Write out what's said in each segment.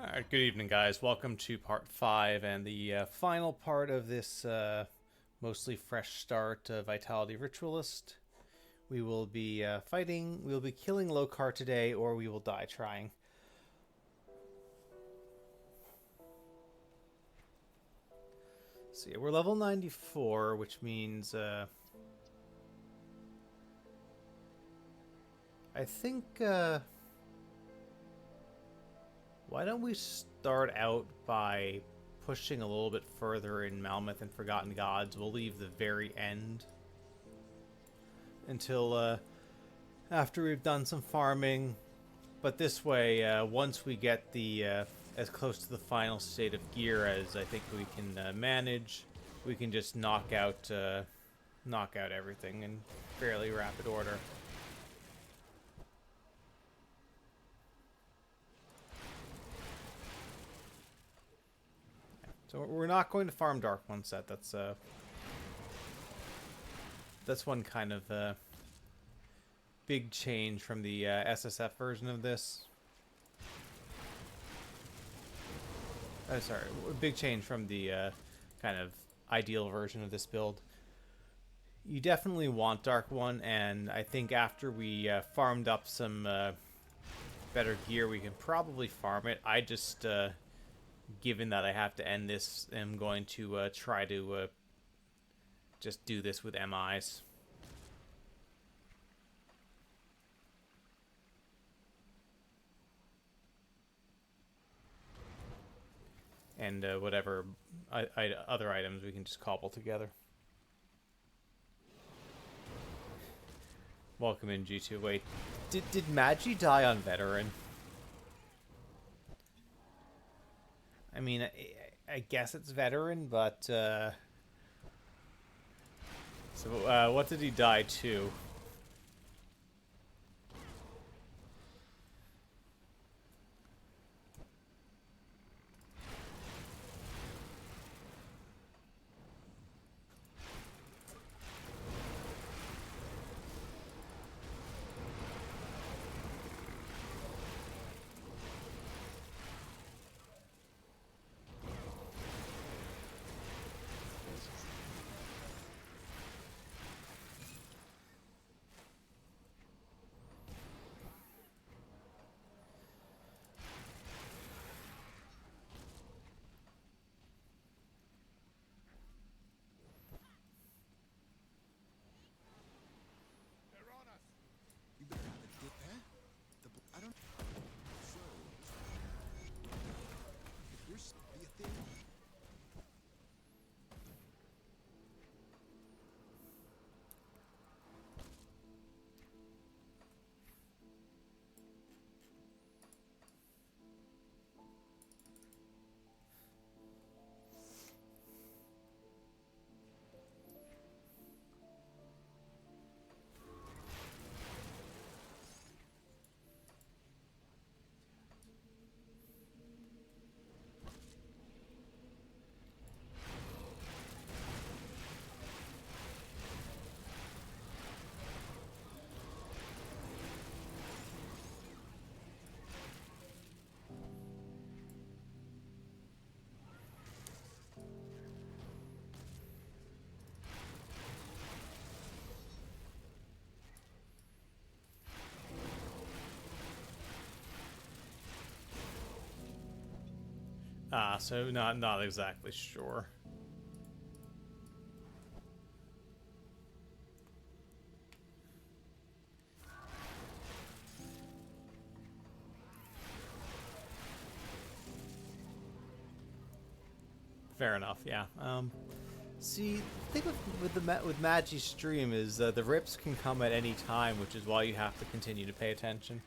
Alright, good evening, guys. Welcome to part 5 and the final part of this mostly fresh start Vitality Ritualist. We will be fighting, we will be killing Lokar today, or we will die trying. So yeah, we're level 94, which means I think why don't we start out by pushing a little bit further in Malmouth and Forgotten Gods. We'll leave the very end until after we've done some farming. But this way, once we get the as close to the final state of gear as I think we can manage, we can just knock out everything in fairly rapid order. So we're not going to farm Dark One set. That's one kind of big change from the SSF version of this. Sorry, big change from the kind of ideal version of this build. You definitely want Dark One, and I think after we farmed up some better gear, we can probably farm it. I just, given that I have to end this, am going to try to just do this with MIs. And whatever other items we can just cobble together. Welcome in, G2. Wait, did Magi die on Veteran? I mean, I guess it's Veteran, but so what did he die to? So not exactly sure. Fair enough, yeah. See, the thing with Magi's stream is the rips can come at any time, which is why you have to continue to pay attention.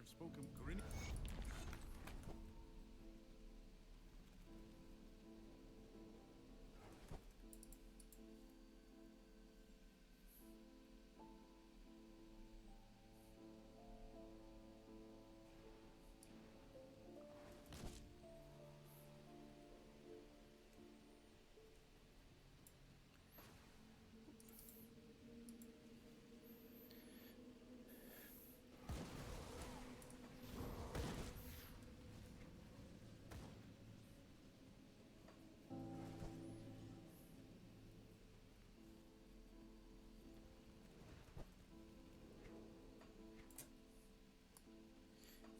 I've spoken Corinne.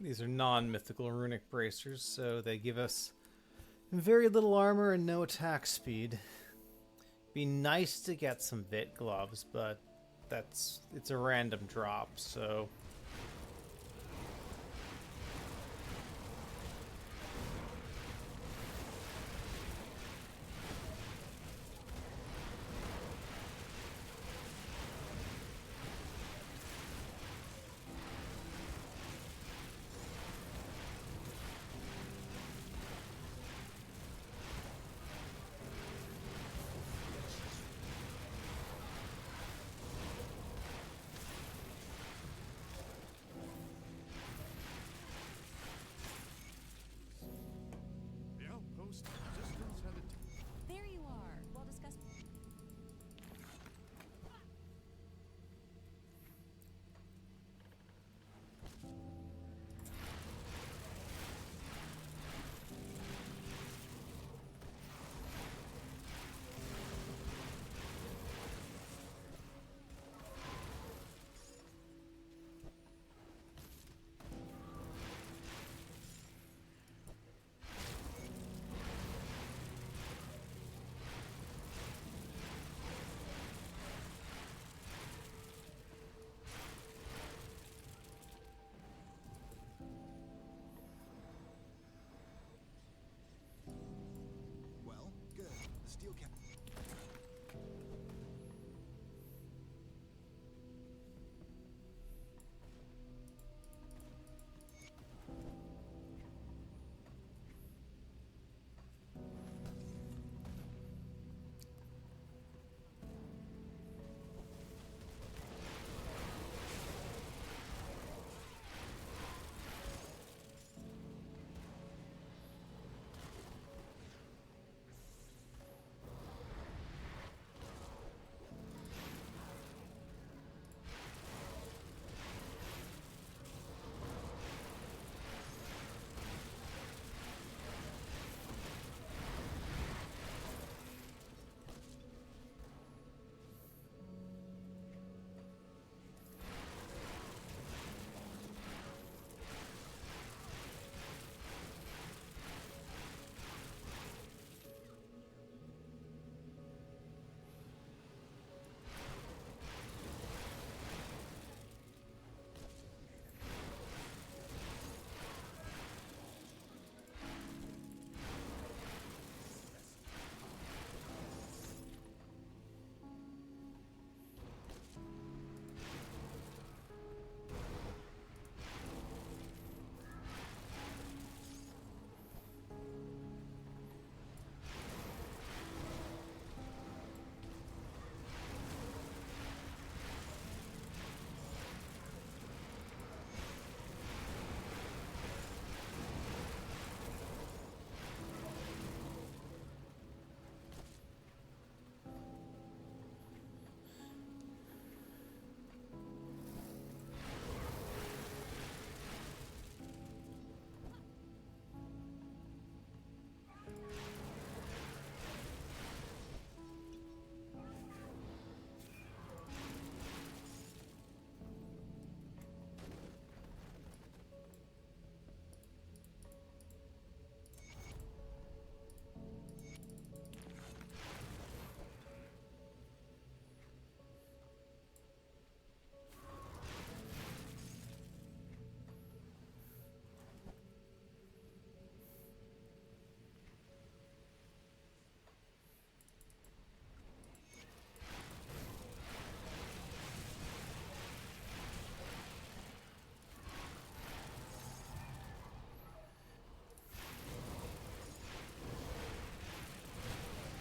These are non-mythical runic bracers, so they give us very little armor and no attack speed. Be nice to get some Vit gloves, but it's a random drop, so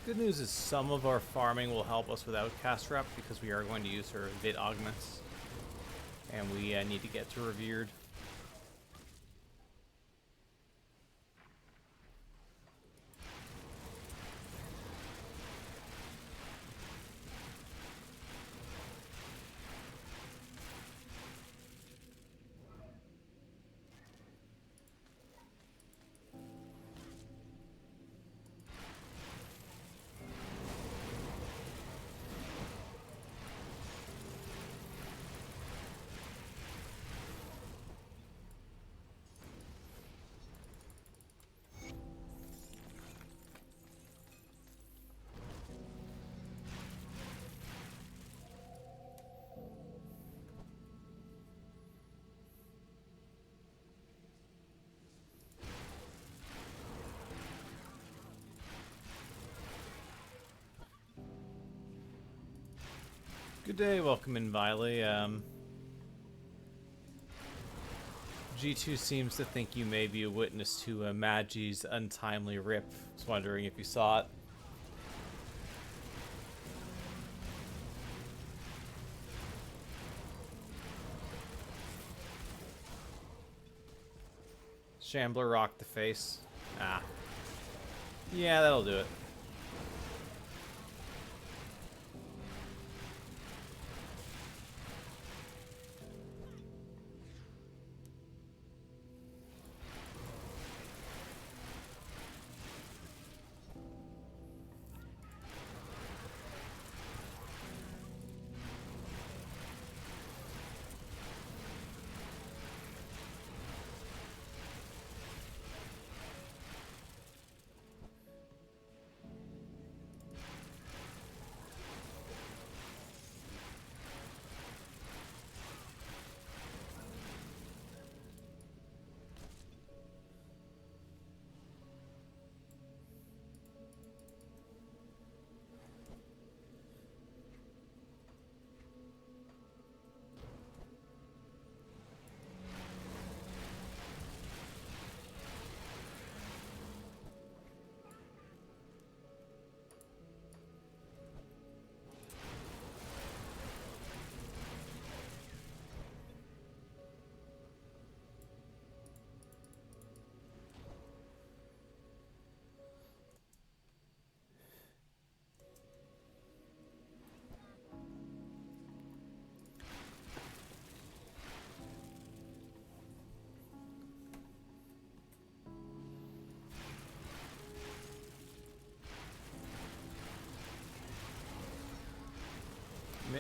Good news is some of our farming will help us with Outcast Rep because we are going to use her Vit Augments. And we need to get to Revered. Good day, welcome in, Viley. G2 seems to think you may be a witness to Magi's untimely rip. Just wondering if you saw it. Shambler rocked the face. Ah. Yeah, that'll do it.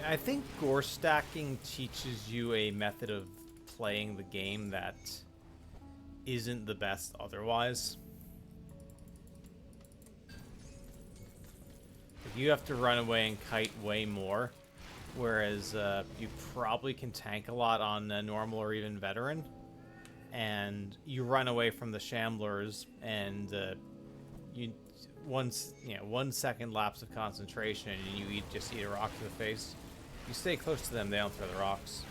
I think gore stacking teaches you a method of playing the game that isn't the best otherwise. You have to run away and kite way more, whereas you probably can tank a lot on normal or even veteran, and you run away from the shamblers, and you 1 second lapse of concentration, and you just eat a rock to the face. You stay close to them, they don't throw the rocks.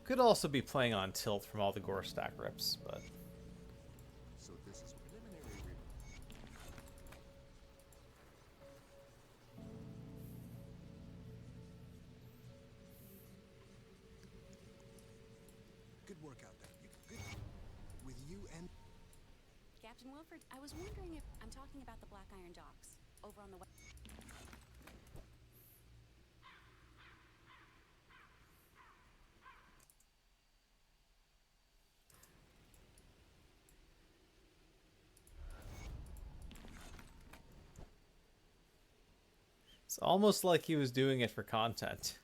Could also be playing on tilt from all the gore stack rips, but so this is preliminary. Good work out there. Good. With you and Captain Wilford, I was wondering if I'm talking about the Black Iron Docks over on the west. it's almost like he was doing it for content.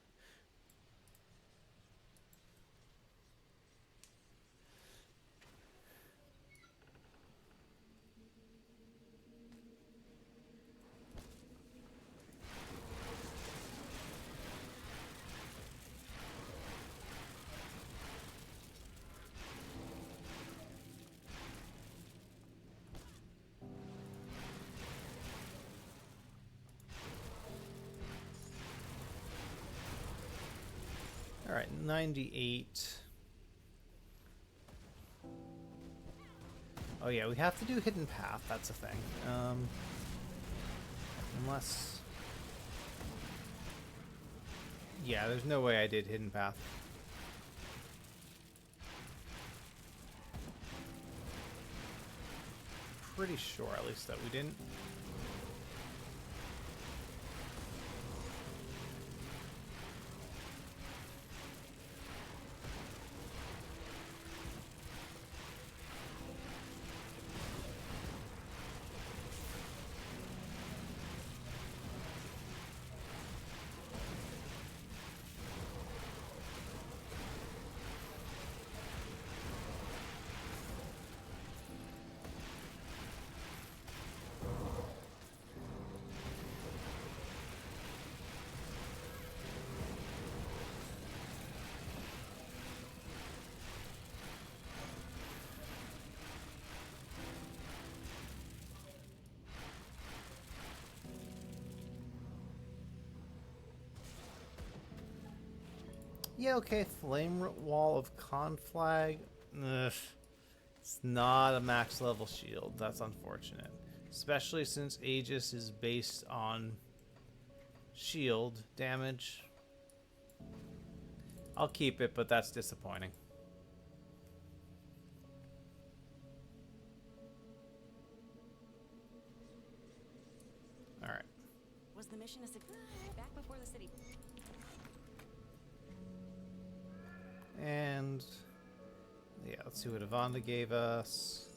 98. Oh yeah, we have to do hidden path. That's a thing. Unless, yeah, there's no way I did hidden path. Pretty sure, at least, that we didn't. Yeah, okay, Flame Wall of Conflag. Ugh. It's not a max level shield. That's unfortunate. Especially since Aegis is based on shield damage. I'll keep it, but that's disappointing. Alright. Was the mission a success? Back before the city. And yeah, let's see what Avanda gave us.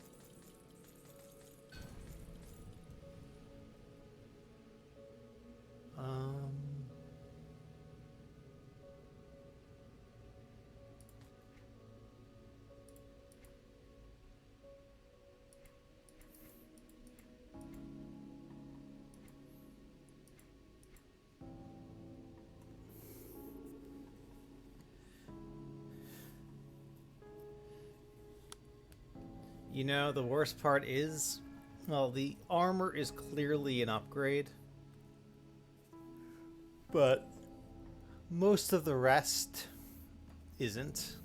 You know, the worst part is, well, the armor is clearly an upgrade, but most of the rest isn't.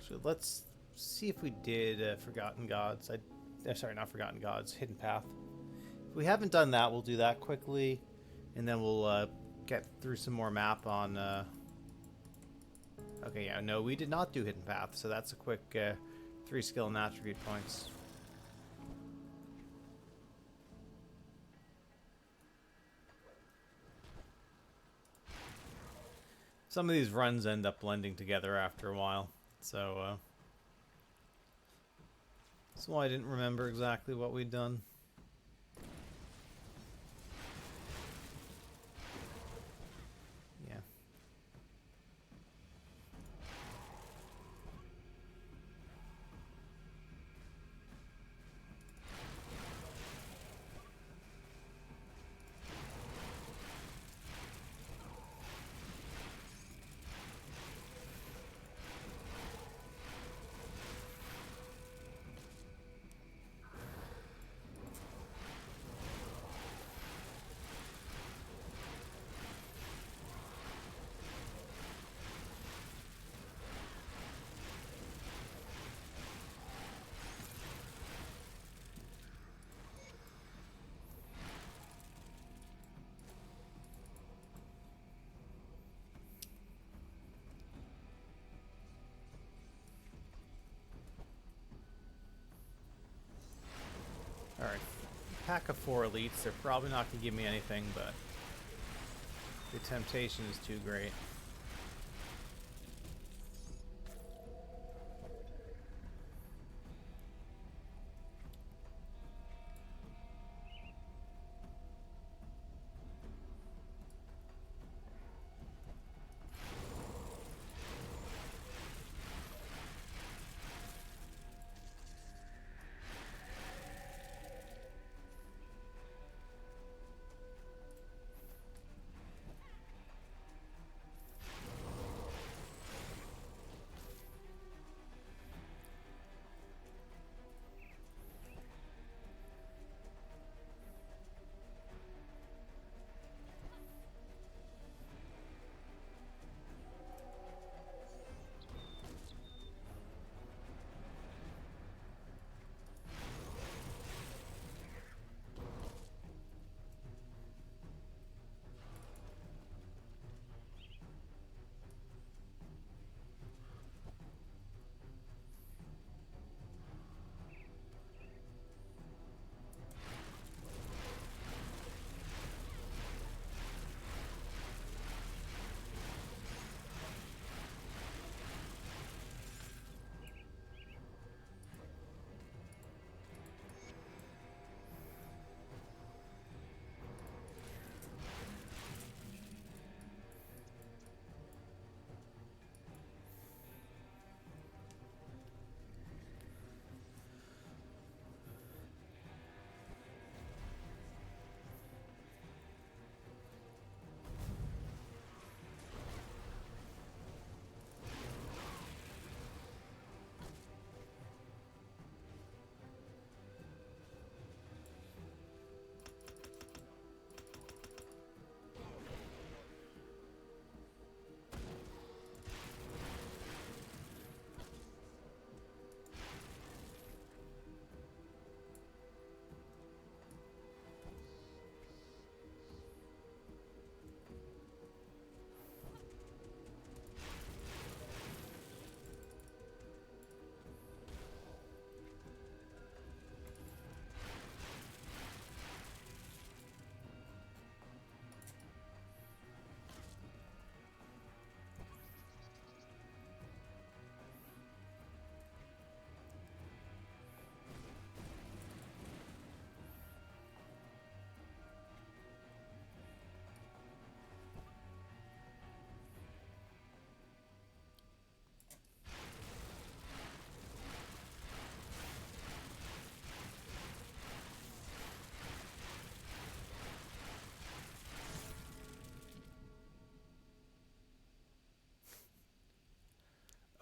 So let's see if we did Forgotten Gods. Sorry, not Forgotten Gods, Hidden Path. If we haven't done that, we'll do that quickly, and then we'll get through some more map on... Okay, yeah, no, we did not do Hidden Path, so that's a quick 3 skill and attribute points. Some of these runs end up blending together after a while, so that's why I didn't remember exactly what we'd done. Yeah. Alright, pack of 4 elites. They're probably not going to give me anything, but the temptation is too great.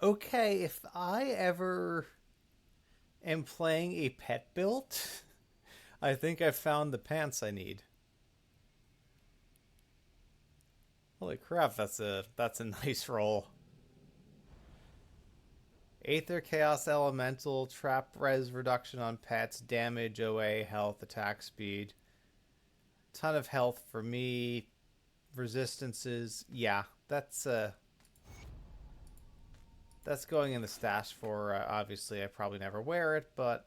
Okay, if I ever am playing a pet build, I think I've found the pants I need. Holy crap, that's a nice roll. Aether Chaos Elemental, Trap Res reduction on pets, damage, OA, health, attack speed. Ton of health for me. Resistances. Yeah, that's going in the stash for obviously I probably never wear it, but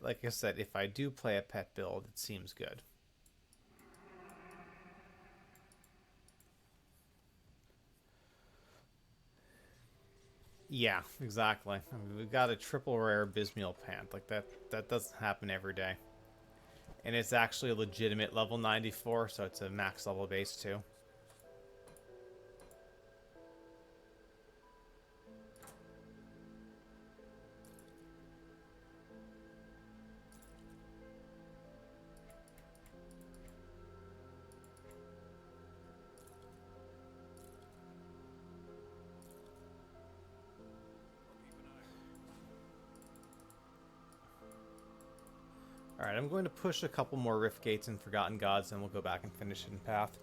like I said, if I do play a pet build, it seems good. Yeah, exactly. I mean, we've got a triple rare Bismeal pant. Like that doesn't happen every day. And it's actually a legitimate level 94, so it's a max level base too. Alright, I'm going to push a couple more Rift Gates and Forgotten Gods, and we'll go back and finish it in Path.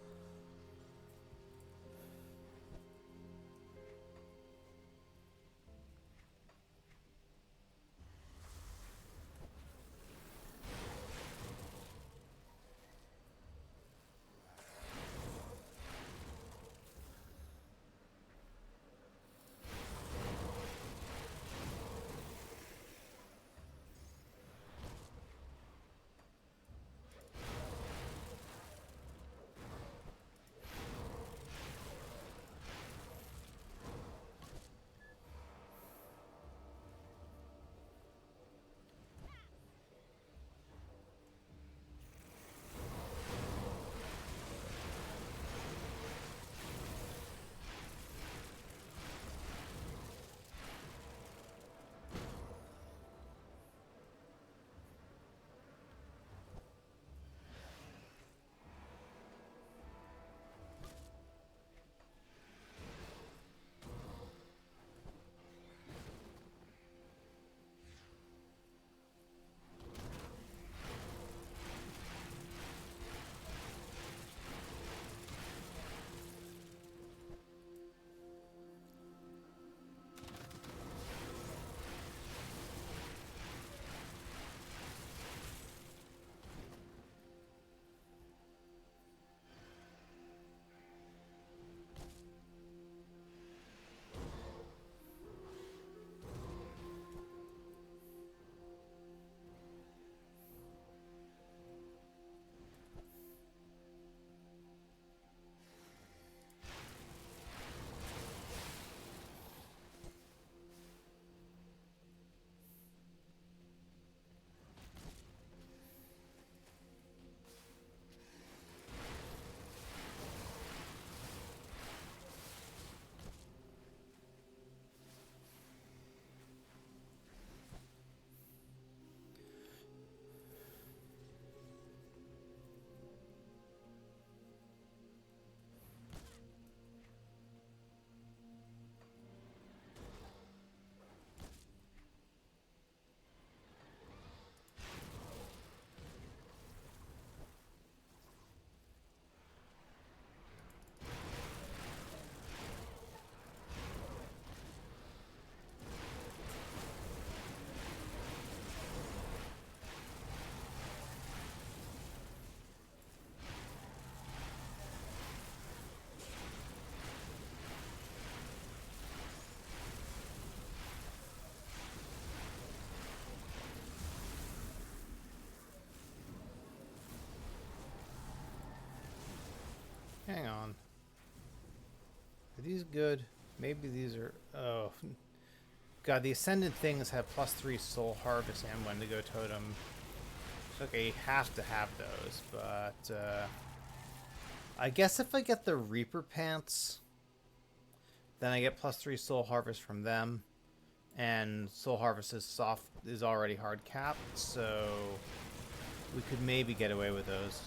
Hang on. Are these good? Maybe these are... Oh. God, the Ascendant things have +3 Soul Harvest and Wendigo Totem. So, okay, you have to have those, but... I guess if I get the Reaper Pants, then I get +3 Soul Harvest from them. And Soul Harvest is already hard capped, so... We could maybe get away with those.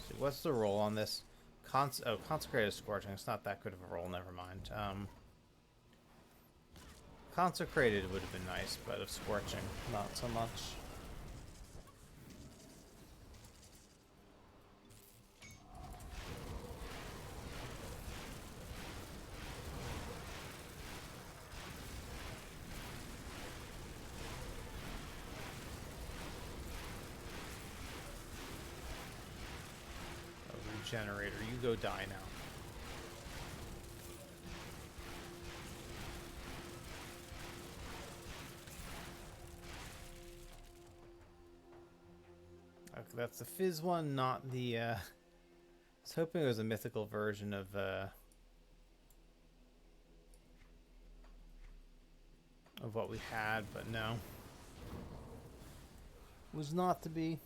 So what's the roll on this? Consecrated Scorching. It's not that good of a roll. Never mind. Consecrated would have been nice, but of Scorching, not so much. Generator, you go die now. Okay, that's the Fizz one, not the I was hoping it was a mythical version of what we had, but no. Was not to be.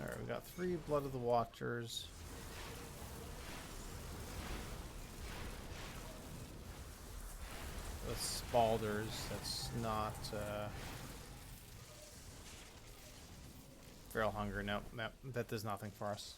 Alright, we got 3 Blood of the Watchers. The Spalders, that's not Feral Hunger. Nope, that does nothing for us.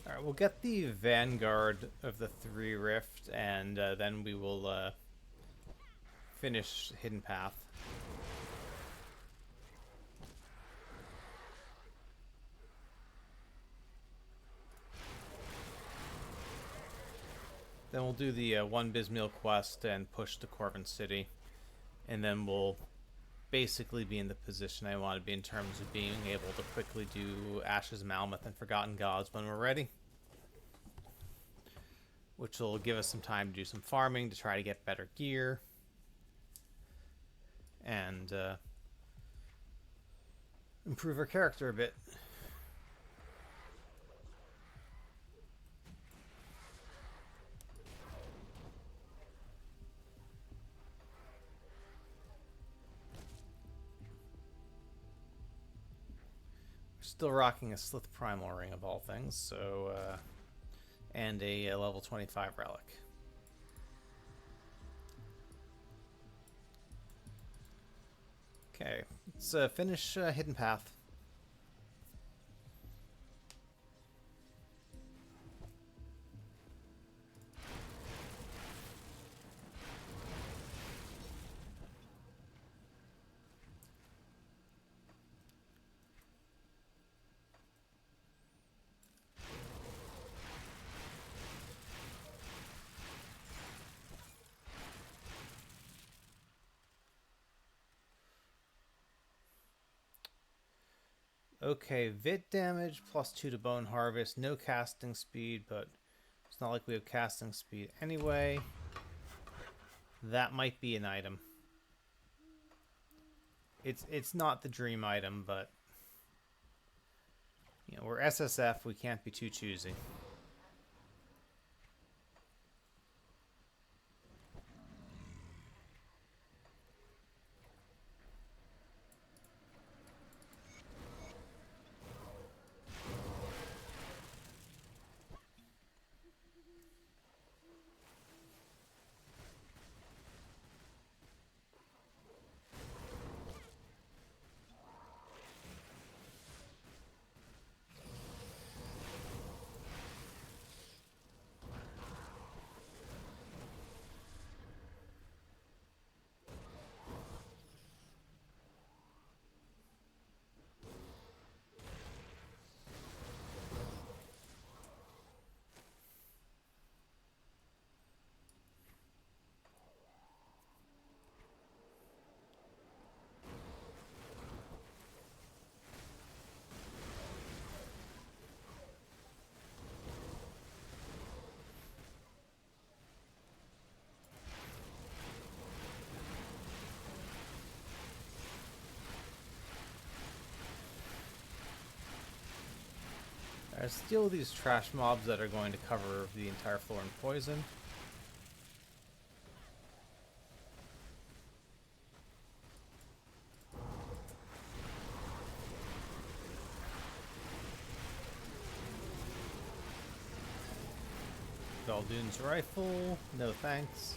Alright, we'll get the Vanguard of the 3 Rift, and then we will finish Hidden Path. Then we'll do the 1 Bismeal quest and push to Corvin City. And then we'll basically be in the position I want to be in terms of being able to quickly do Ash's Malmoth and Forgotten Gods when we're ready. Which will give us some time to do some farming to try to get better gear. And improve our character a bit. Still rocking a Slith Primal Ring of all things, so and a level 25 relic. Okay, let's finish Hidden Path. Okay, Vit damage, +2 to Bone Harvest, no casting speed, but it's not like we have casting speed anyway. That might be an item. It's not the dream item, but you know, we're SSF, we can't be too choosy. Let's deal with these trash mobs that are going to cover the entire floor in poison. Veldoon's rifle, no thanks.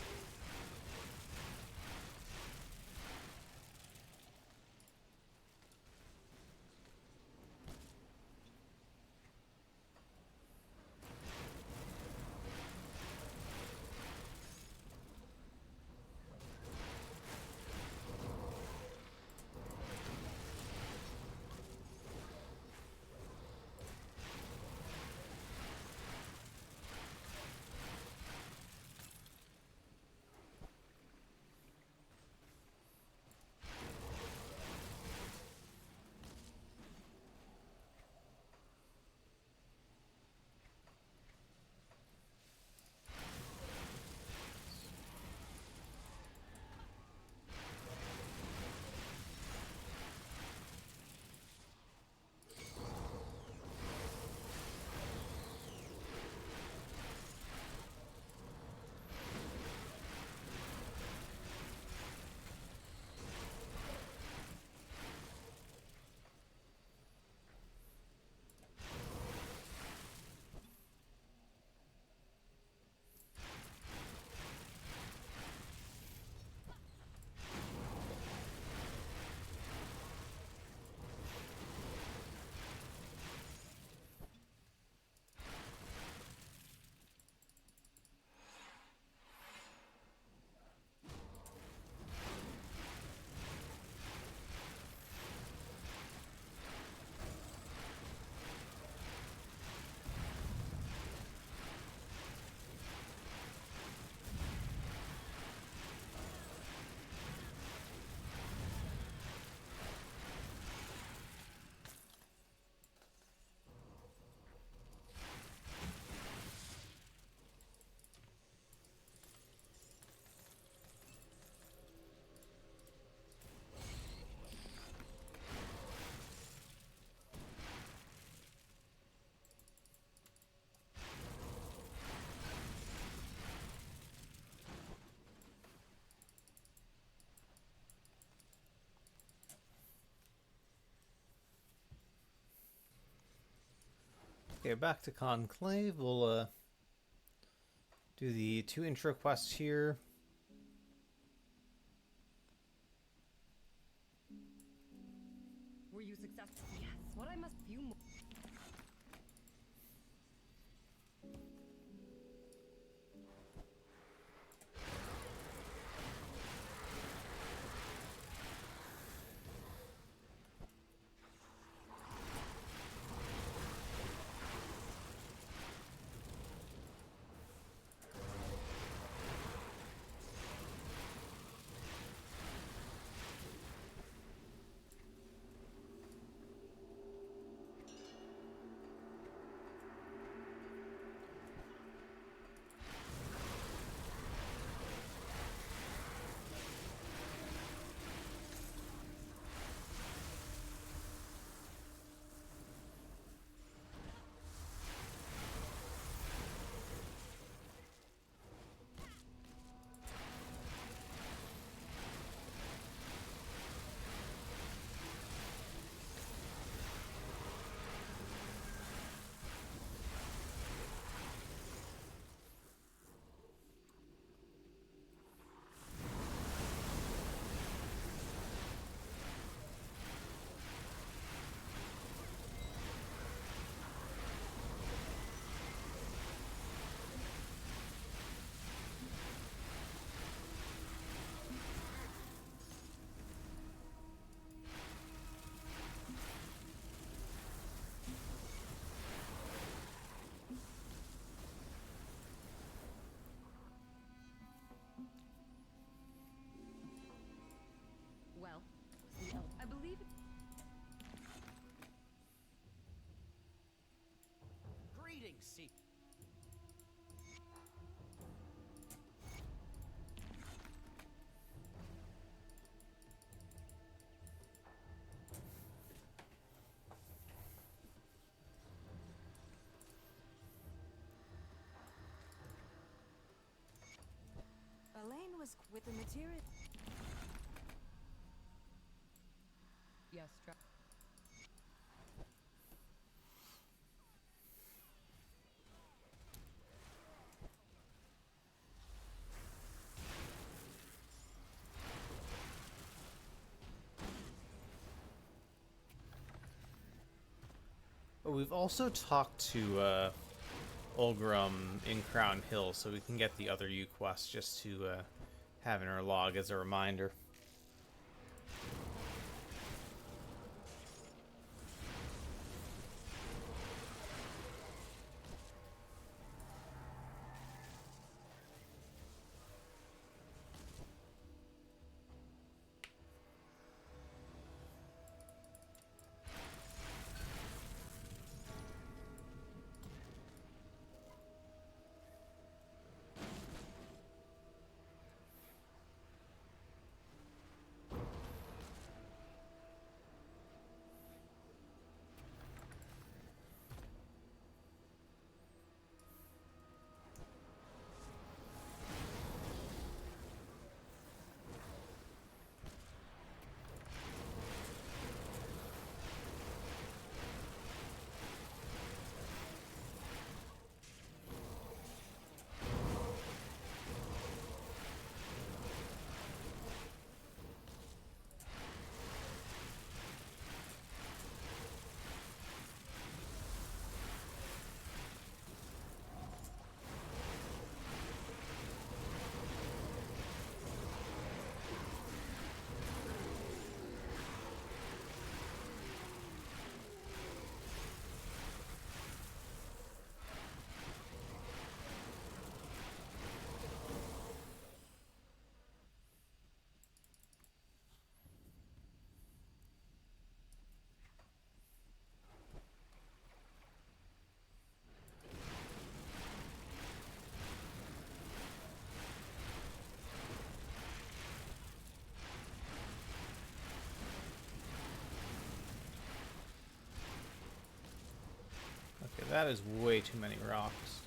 Okay, back to Conclave. We'll do the 2 intro quests here. Were you successful? Yes. What I must view more. Elaine was with the material. Yes, But we've also talked to Olgrim in Crown Hill, so we can get the other U quests just to have in our log as a reminder. Okay, that is way too many rocks.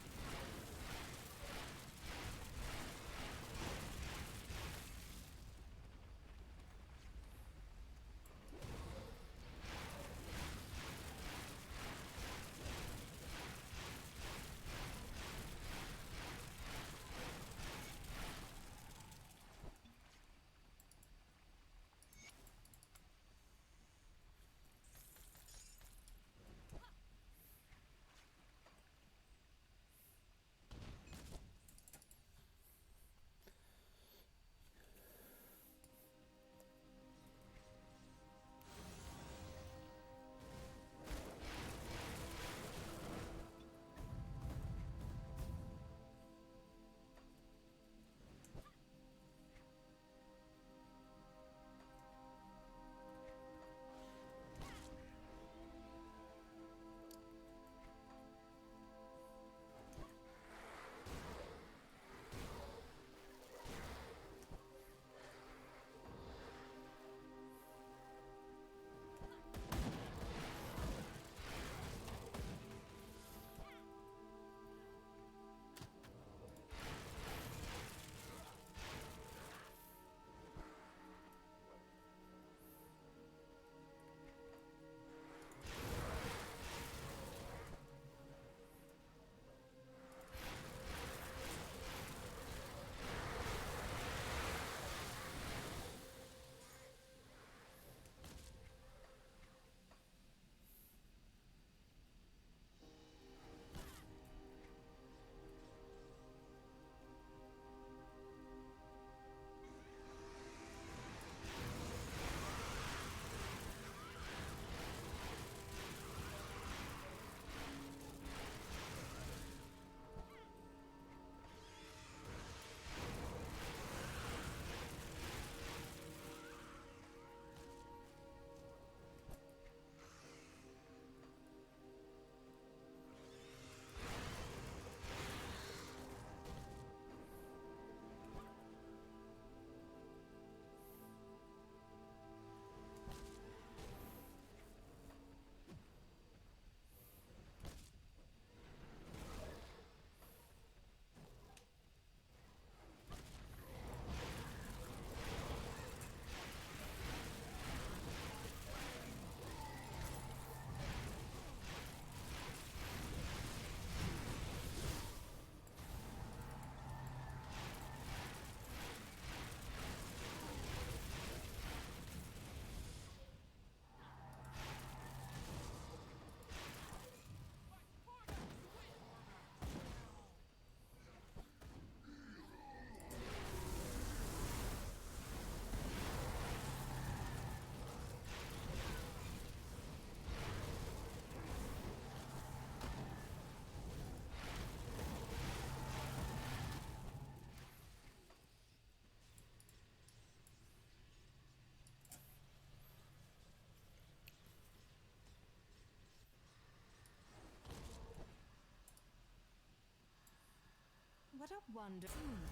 What a wonder.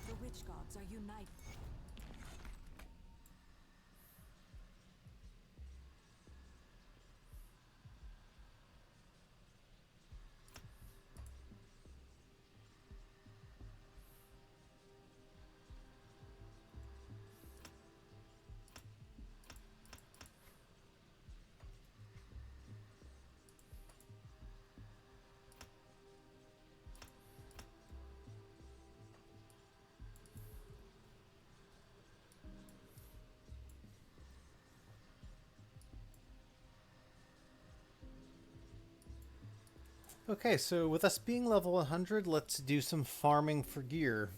The witch gods are united. Okay, so with us being level 100, let's do some farming for gear.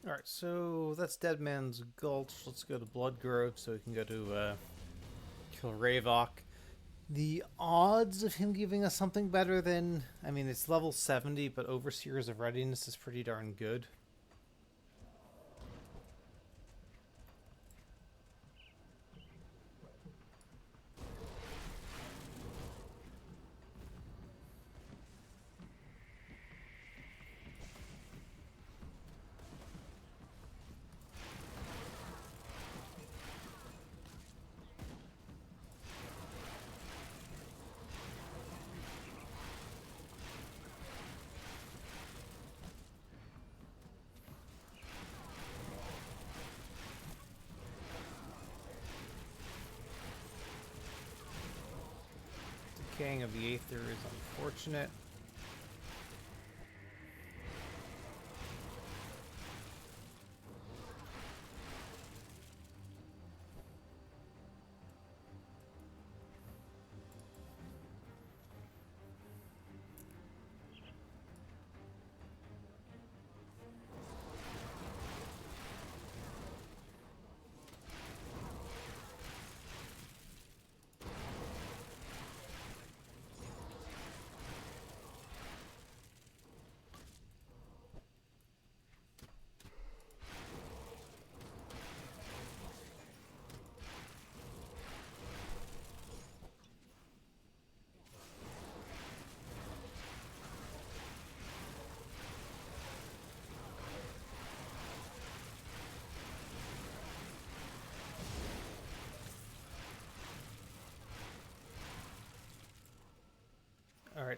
Alright, so that's Dead Man's Gulch. Let's go to Blood Grove so we can go to kill Ravok. The odds of him giving us something better than... I mean, it's level 70, but Overseers of Readiness is pretty darn good. Decaying of the Aether is unfortunate.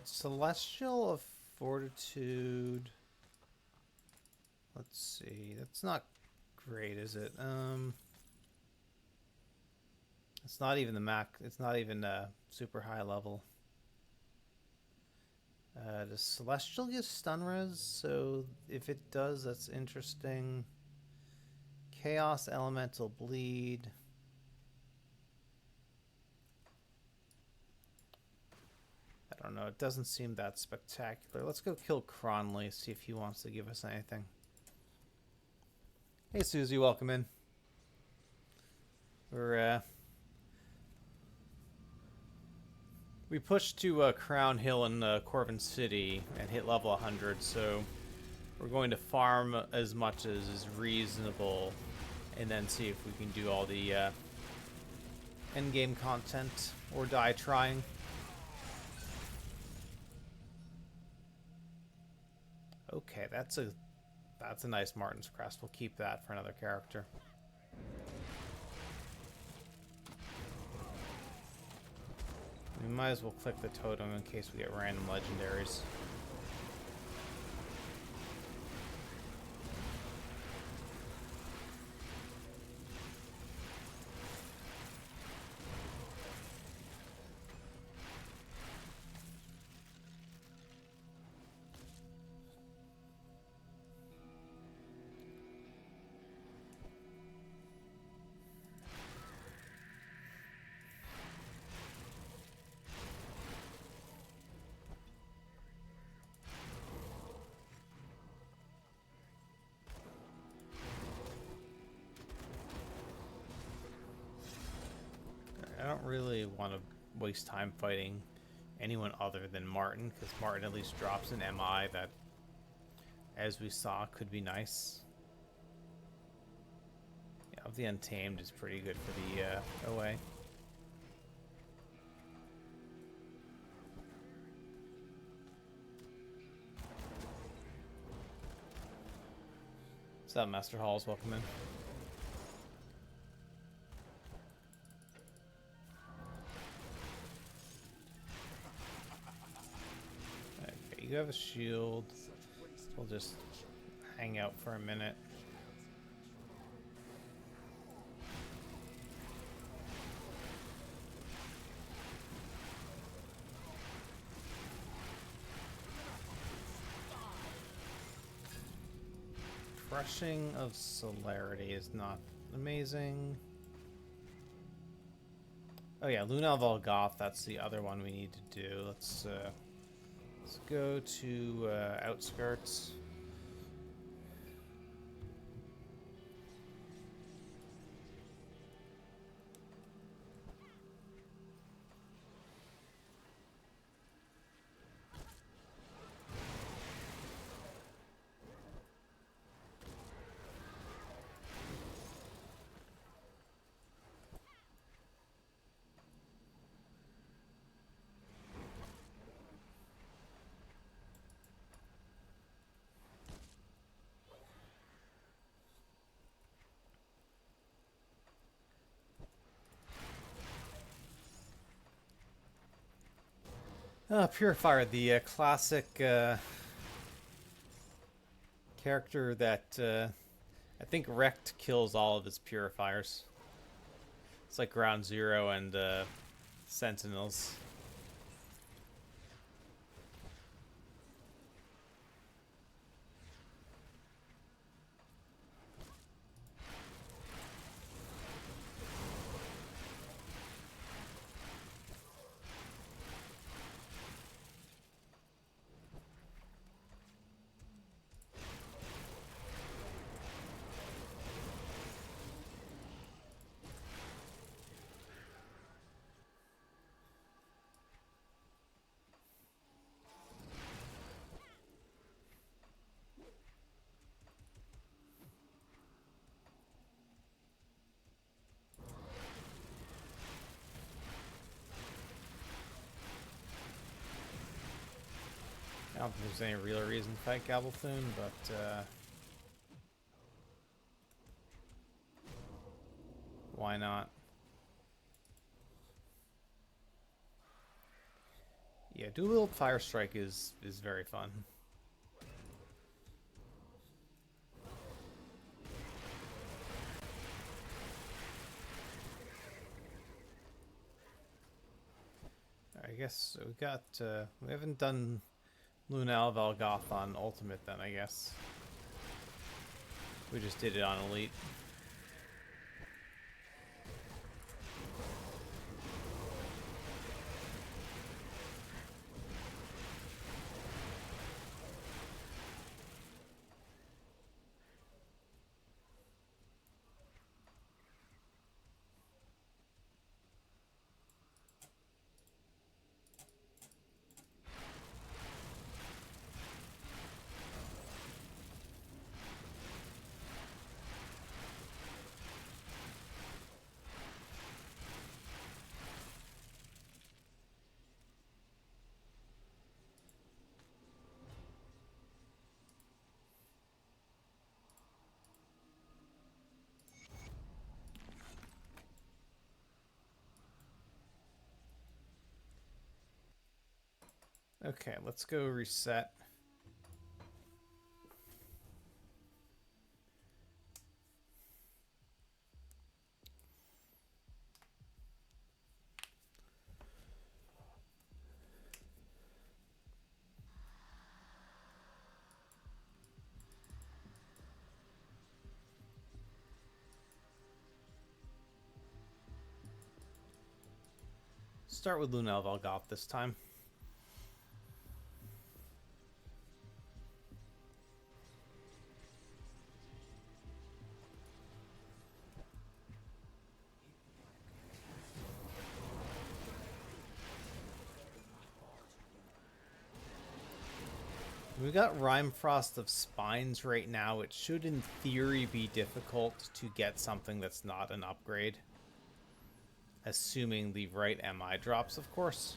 Celestial of Fortitude. Let's see. That's not great, is it? It's not even the max. It's not even super high level. Does Celestial give stun res? So if it does, that's interesting. Chaos Elemental Bleed. I don't know. It doesn't seem that spectacular. Let's go kill Cronley, see if he wants to give us anything. Hey, Susie, welcome in. We pushed to Crown Hill in Corvin City and hit level 100, so we're going to farm as much as is reasonable and then see if we can do all the endgame content or die trying. Okay, that's a nice Martin's Crest. We'll keep that for another character. We might as well click the totem in case we get random legendaries. I don't really want to waste time fighting anyone other than Martin, because Martin at least drops an MI that, as we saw, could be nice. Yeah, the Untamed is pretty good for the OA. What's up, Master Halls? Welcome in. You have a shield. We'll just hang out for a minute. Crushing of Celerity is not amazing. Oh yeah, Luna Volgoth, that's the other one we need to do. Let's go to Outskirts. Purifier, the classic character that I think Wrecked kills all of his Purifiers. It's like Ground Zero and Sentinels. I don't think there's any real reason to fight Gabalthun, but why not? Yeah, dual wield fire strike is very fun. I guess we got we haven't done Lunel Valgoth on Ultimate then, I guess. We just did it on Elite. Okay, let's go reset. Start with Lunel Valgoth this time. We got Rime Frost of Spines right now. It should, in theory, be difficult to get something that's not an upgrade. Assuming the right MI drops, of course.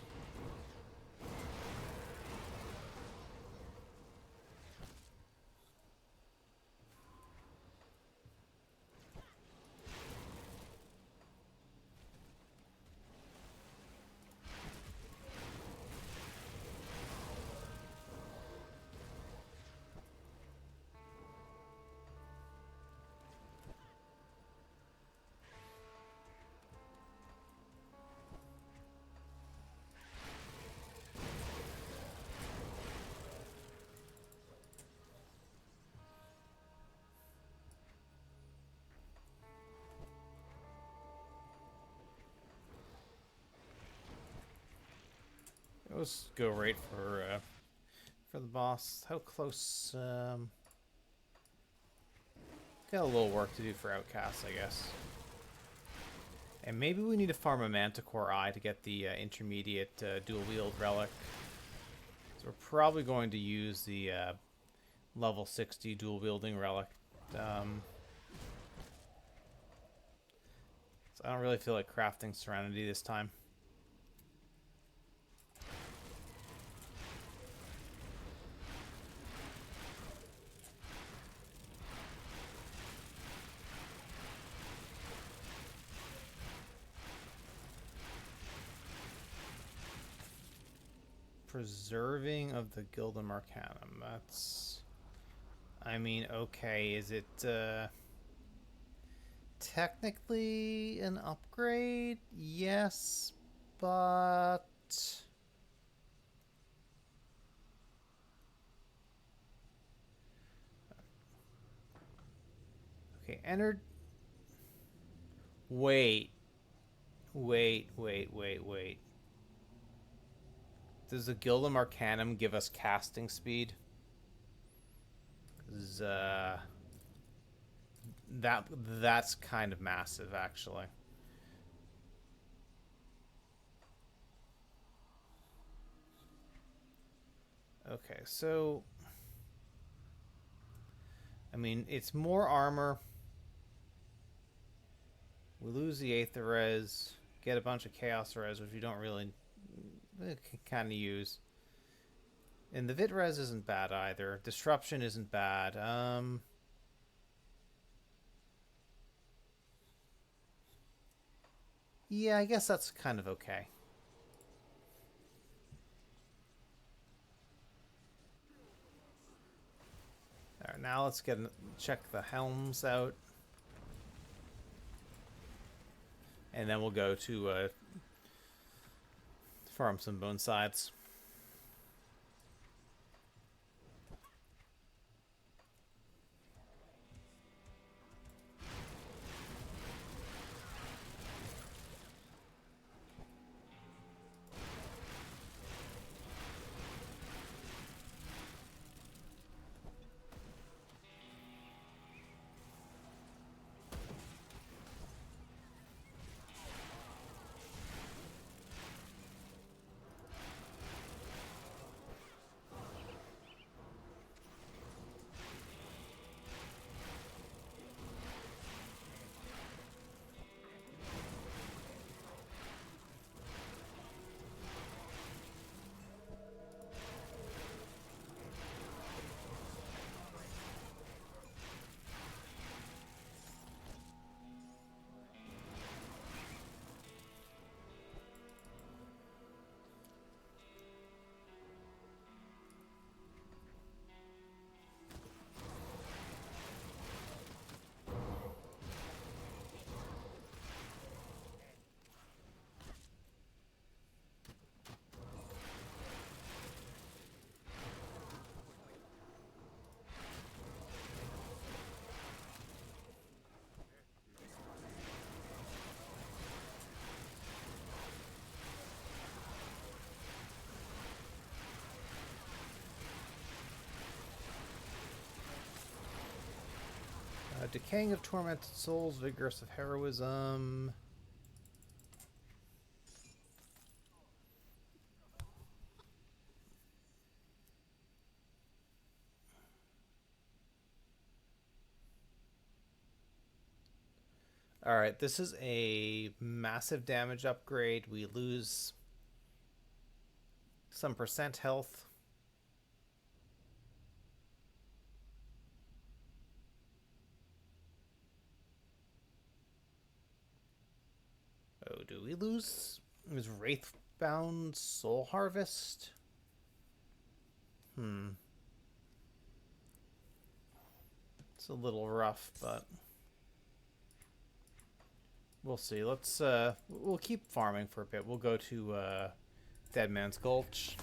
Let's go right for the boss. How close? Got a little work to do for Outcast, I guess. And maybe we need to farm a Manticore Eye to get the intermediate dual wield relic. So we're probably going to use the level 60 dual wielding relic. So I don't really feel like crafting Serenity this time. Preserving of the Gilded Arcanum. That's... I mean, okay, is it technically an upgrade? Yes, but... Okay, entered... Wait. Wait. Does the Gilded Arcanum give us casting speed? Because, that's kind of massive, actually. Okay, so... I mean, it's more armor. We lose the Aether Res, get a bunch of Chaos Res, which we don't really kind of use. And the Vit Res isn't bad either. Disruption isn't bad. Yeah, I guess that's kind of okay. Alright, now let's check the helms out. And then we'll go to farm some bone sides. Decaying of tormented souls, vigorous of heroism. Alright, this is a massive damage upgrade. We lose some percent health. Oh, do we lose? Is Wraithbound Soul Harvest? It's a little rough, but we'll see. We'll keep farming for a bit. We'll go to Dead Man's Gulch.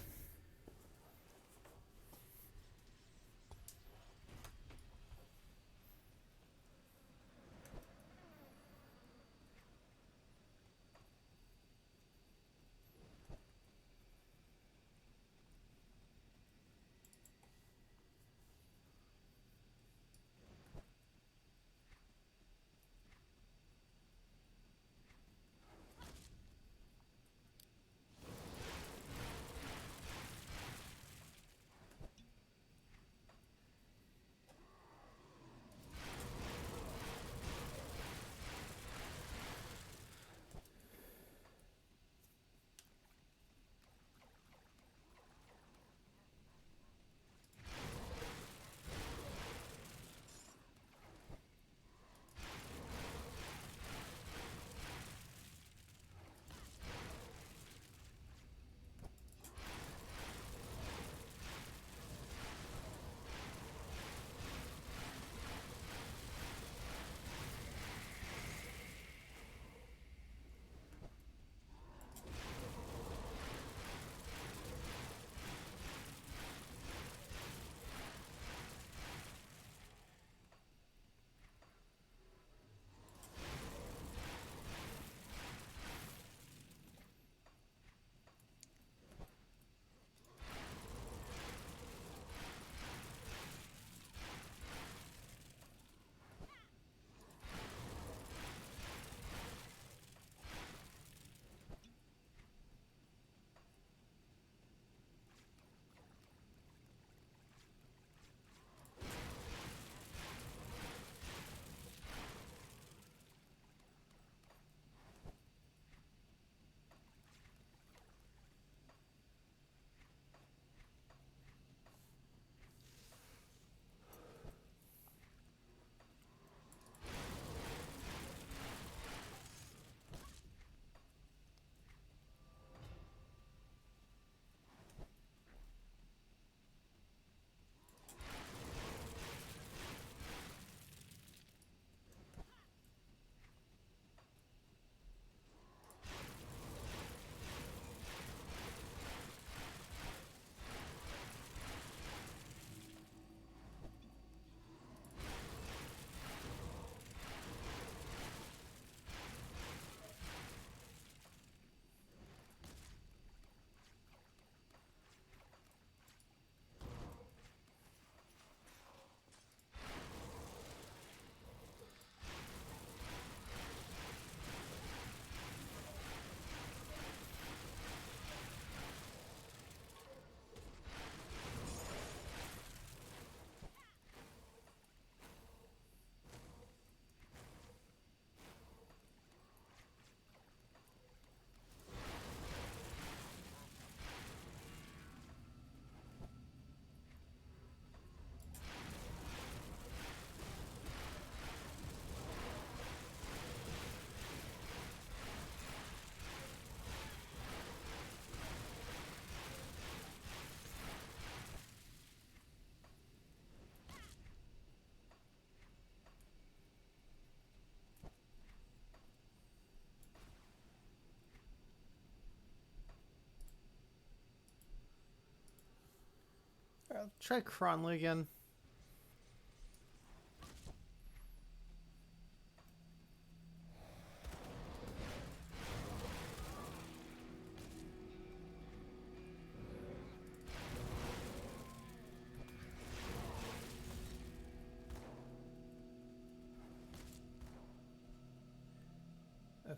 try Cronley again.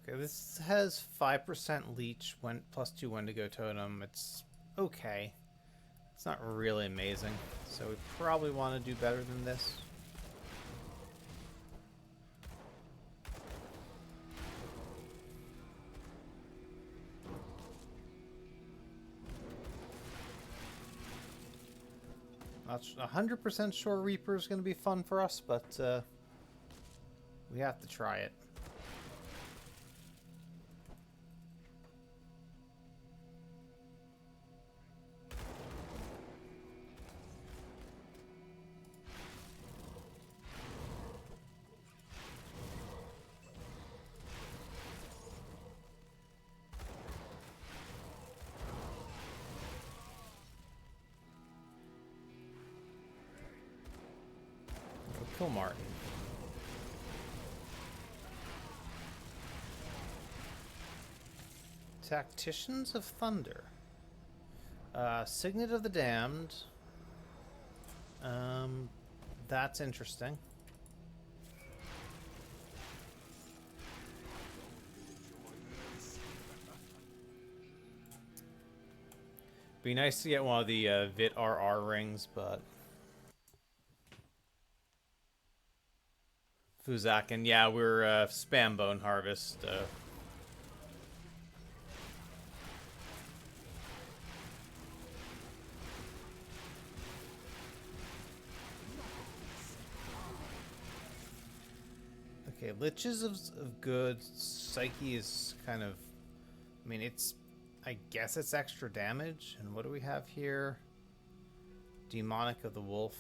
Okay, this has 5% leech, when +2 Wendigo totem. It's okay. It's not really amazing, so we probably want to do better than this. Not 100% sure Reaper is going to be fun for us, but we have to try it. Kill Martin. Tacticians of Thunder. Signet of the Damned. That's interesting. Be nice to get one of the Vit RR rings, but Fuzakin, yeah, we're spam bone harvest. Okay, Liches of good. Psyche is kind of... I mean, it's... I guess it's extra damage. And what do we have here? Demonic of the Wolf.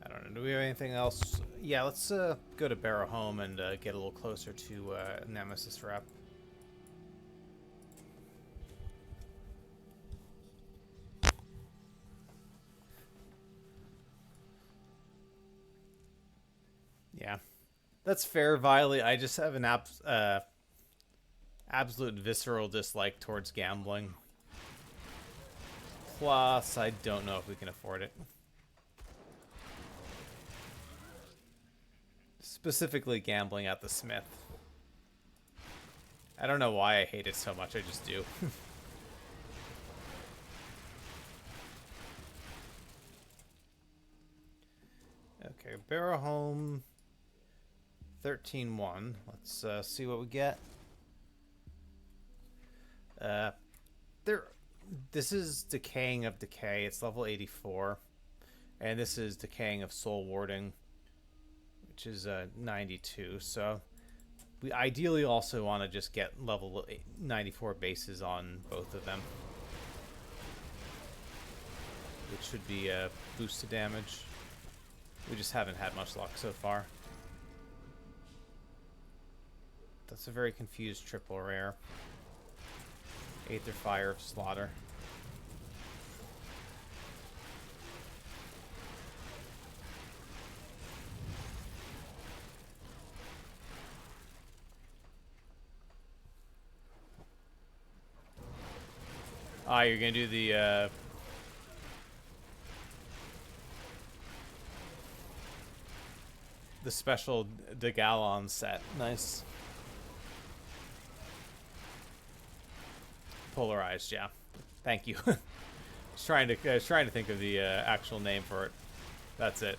I don't know. Do we have anything else? Yeah, let's go to Barrow Home and get a little closer to Nemesis Rep. Yeah, that's fair, Viley. I just have an absolute visceral dislike towards gambling. Plus, I don't know if we can afford it. Specifically gambling at the Smith. I don't know why I hate it so much, I just do. Okay, Barrow Home 13-1. Let's see what we get. This is Decaying of Decay. It's level 84. And this is Decaying of Soul Warding, which is 92. So we ideally also want to just get level 94 bases on both of them, which should be a boost to damage. We just haven't had much luck so far. That's a very confused triple rare. Aether Fire of Slaughter. Ah, you're gonna do the special De Galon set. Nice. Polarized, yeah. Thank you. I was trying to think of the actual name for it. That's it.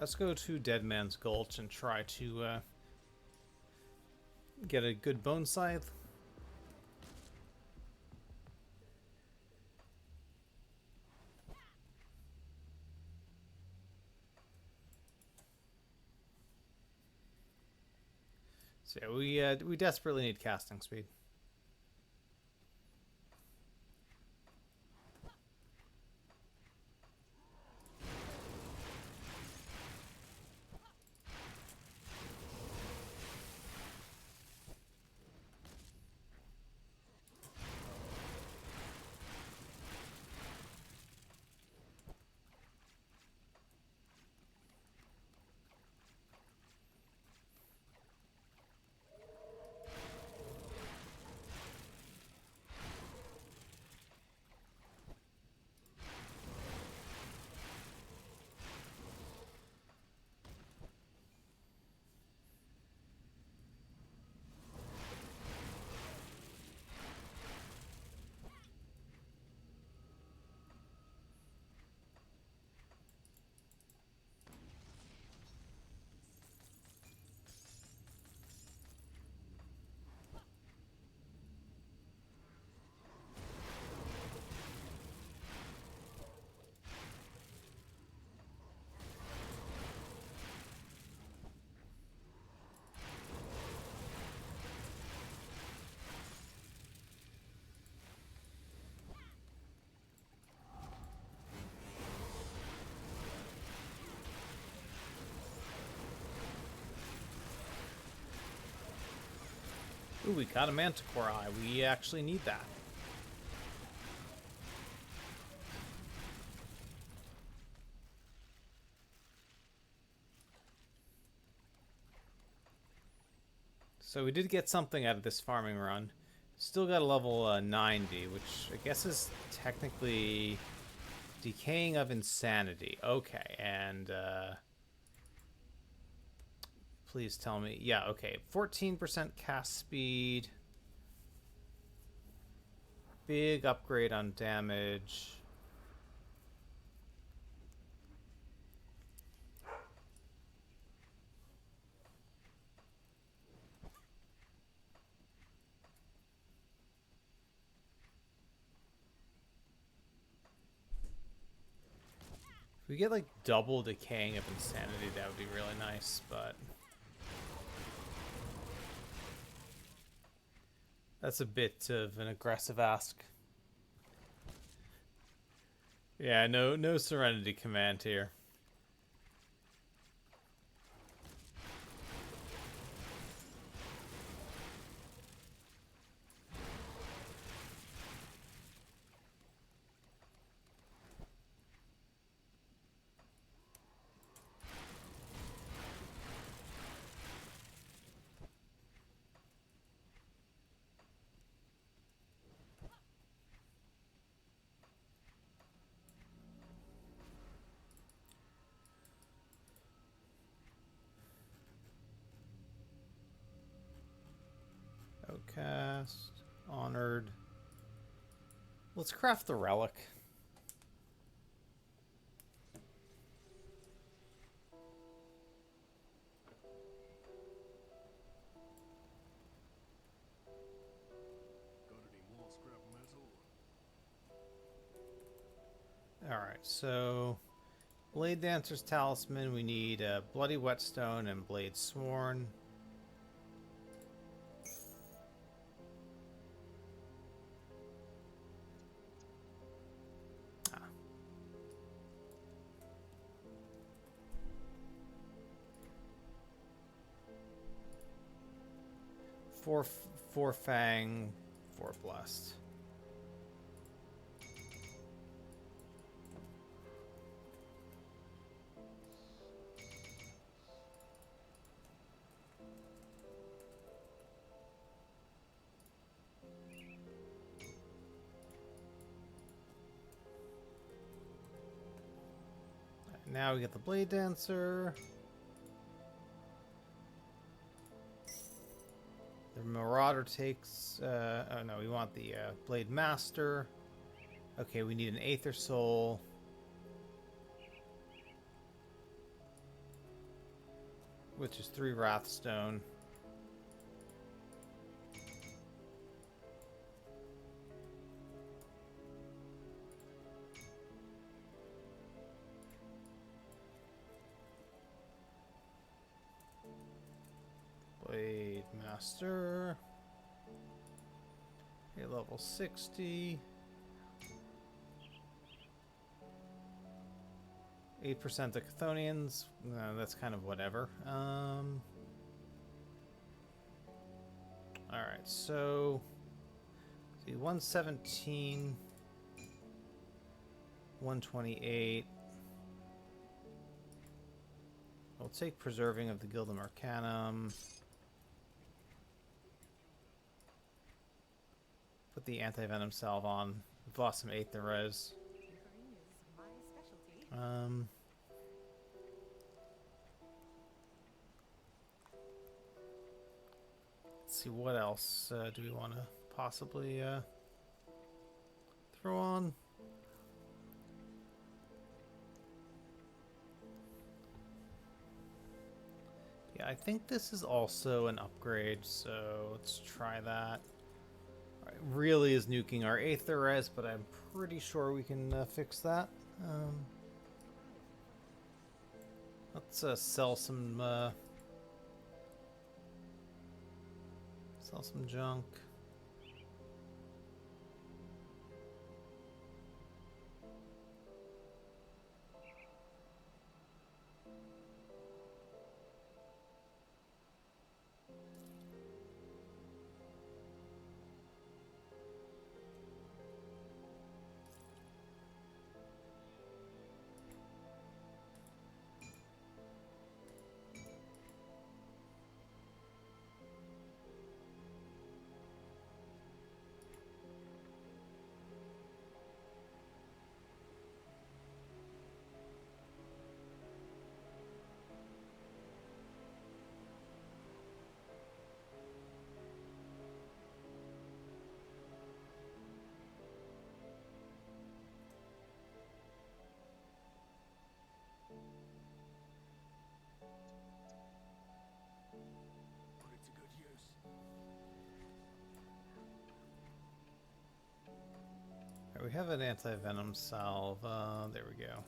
Let's go to Dead Man's Gulch and try to get a good bone scythe. So yeah, we desperately need casting speed. Ooh, we got a Manticore Eye. We actually need that. So we did get something out of this farming run. Still got a level 90, which I guess is technically Decaying of Insanity. Okay, and please tell me. Yeah, okay. 14% cast speed. Big upgrade on damage. If we get like double Decaying of Insanity, that would be really nice, but that's a bit of an aggressive ask. Yeah, no Serenity Command here. Outcast, Honored. Let's craft the relic. Got any more scrap metal? Alright, so Blade Dancer's Talisman, we need Bloody Whetstone and Blade Sworn. Ah. Four Fang, 4 Blessed. Now we get the Blade Dancer. The Marauder takes... oh no, we want the Blade Master. Okay, we need an Aether Soul. which is 3 Wrathstone. Blade Master. Okay, level 60. 8% the Chthonians. That's kind of whatever. Alright, so see 117, 128. We'll take Preserving of the Gildum Arcanum. Put the anti-venom salve on. We've lost some Aether res. Tinkering is my specialty. Let's see, what else do we want to possibly throw on? Yeah, I think this is also an upgrade, so let's try that. Alright, really is nuking our Aether res, but I'm pretty sure we can fix that. Let's sell some junk. Put it to good use. Alright, we have an anti-venom salve. There we go.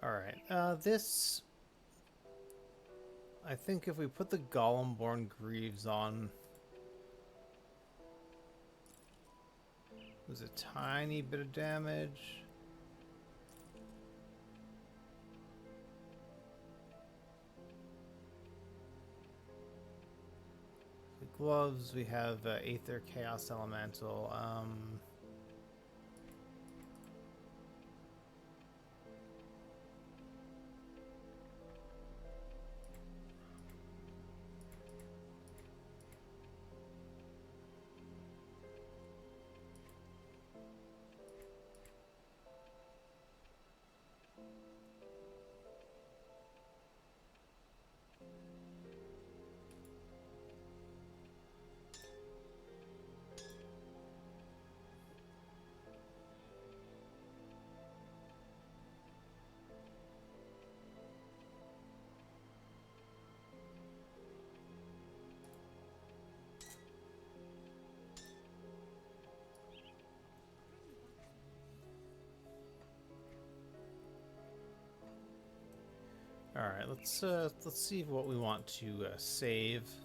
Alright, this... I think if we put the Golemborn Greaves on... There's a tiny bit of damage. The gloves, we have Aether Chaos Elemental. Alright, let's see what we want to save. Safe storage,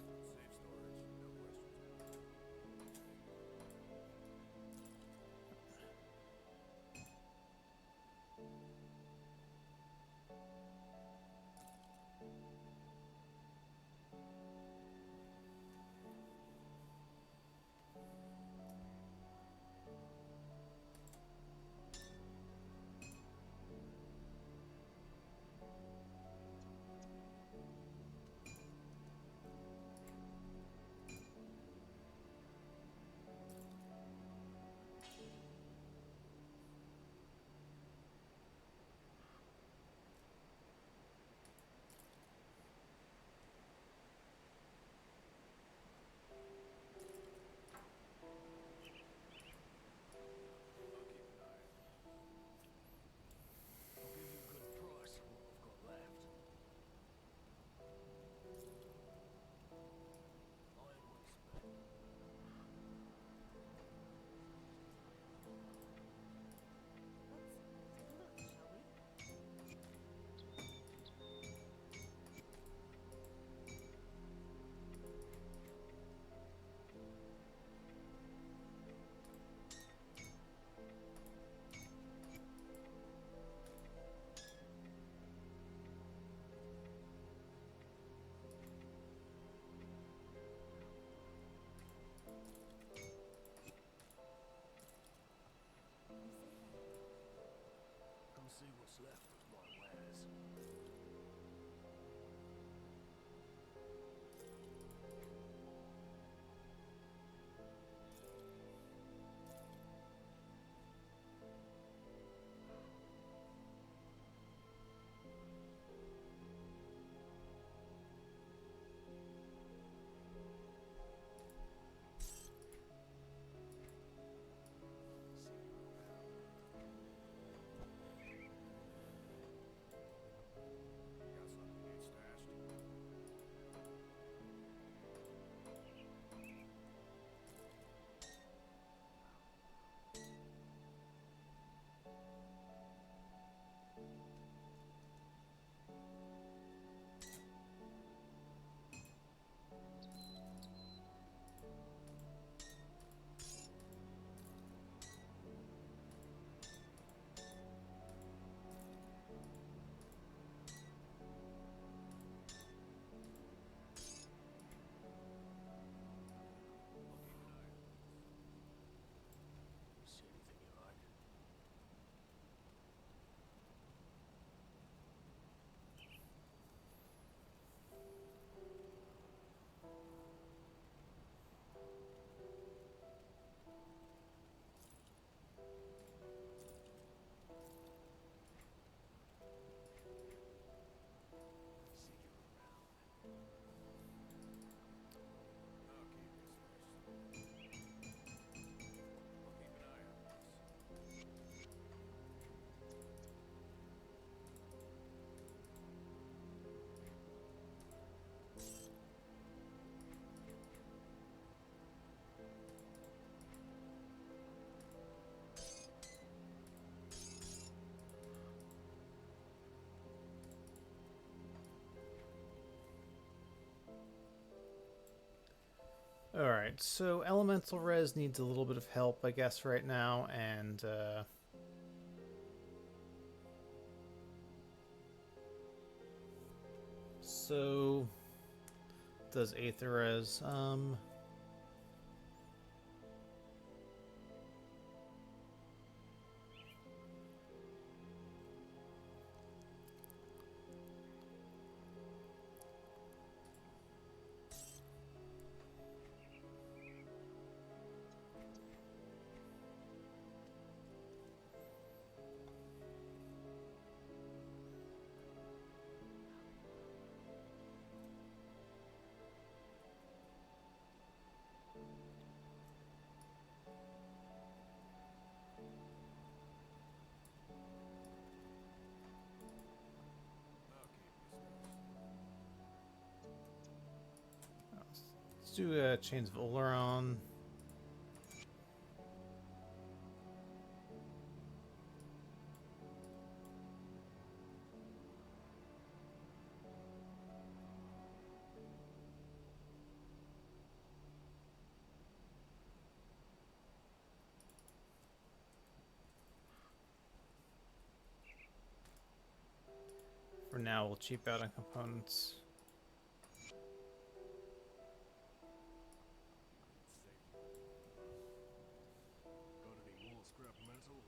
no questions asked. Alright, so Elemental Res needs a little bit of help, I guess, right now, and so does Aether Res. Let's do Chains of Oleron. For now, we'll cheap out on components. Got any more scrap metal?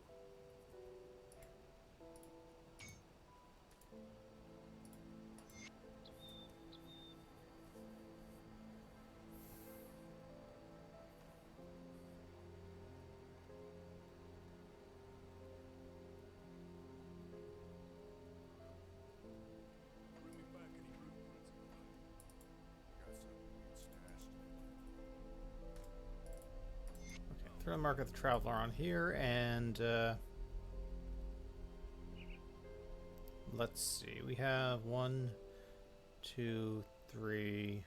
Bring me back any blueprints, brother. Got something good stashed. Okay, throw the Mark of the Traveler on here, and let's see. We have 1, 2, 3,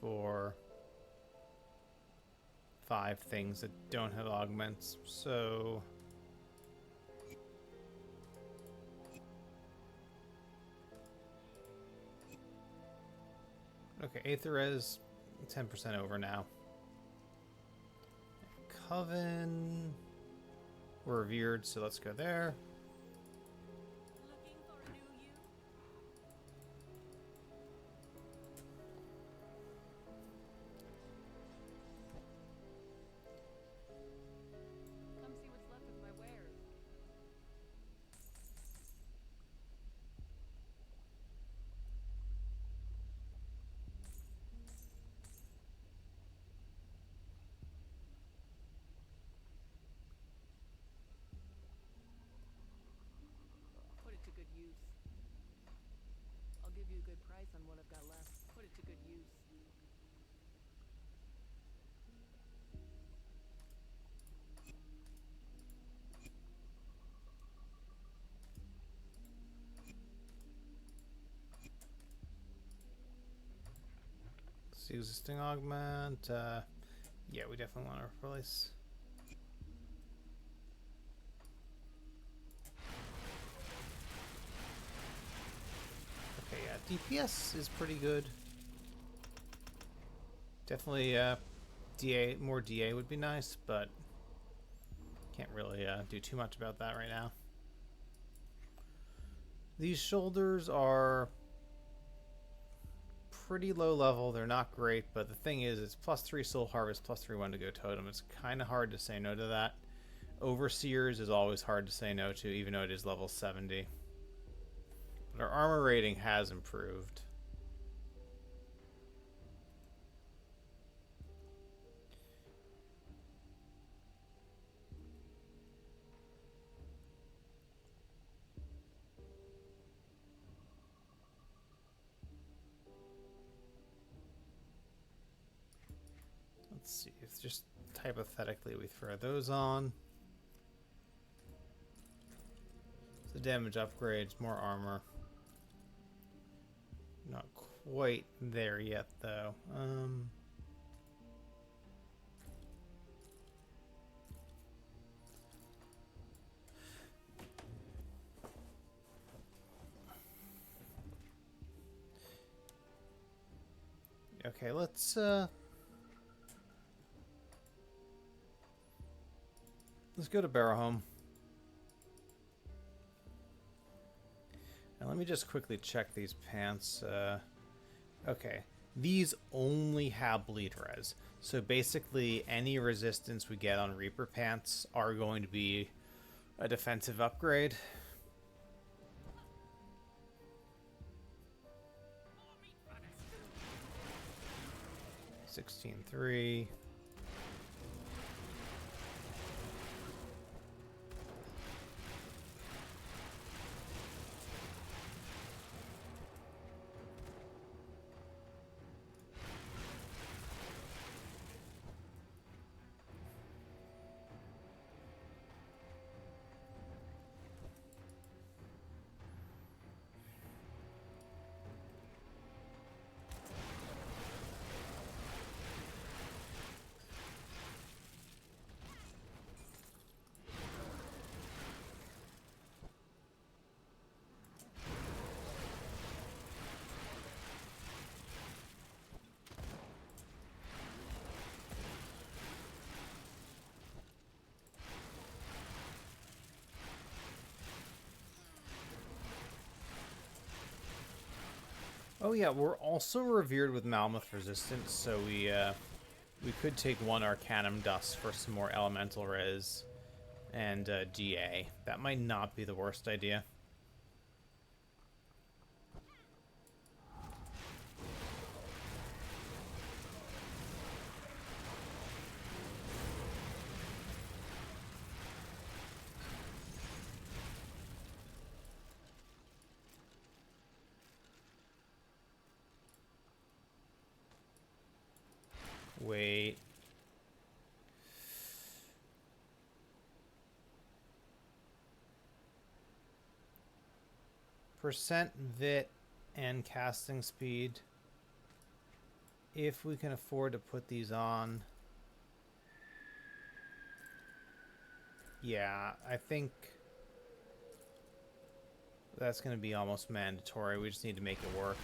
4, 5 things that don't have augments. So okay, Aether is 10% over now. Coven, we're revered, so let's go there. Looking for a new you? Come see what's left of my wares. Put it to good use. I'll give you a good price on what I've got left. Put it to good use. See existing augment. Yeah, we definitely want to replace. Okay, yeah, DPS is pretty good. Definitely, DA, more DA would be nice, but can't really do too much about that right now. These shoulders are pretty low level. They're not great, but the thing is, it's +3 soul harvest, +3 1 to go totem. It's kind of hard to say no to that. Overseers is always hard to say no to, even though it is level 70. But our armor rating has improved. Let's see, if just hypothetically we throw those on. So damage upgrades, more armor. Not quite there yet, though. Okay, let's Let's go to Barrowhome. And let me just quickly check these pants. Okay. These only have bleed res. So basically, any resistance we get on Reaper pants are going to be a defensive upgrade. 16-3. Oh yeah, we're also revered with Mammoth resistance, so we could take one Arcanum Dust for some more elemental res and GA. That might not be the worst idea. Wait. Percent vit and casting speed. If we can afford to put these on. Yeah, I think that's going to be almost mandatory. We just need to make it work.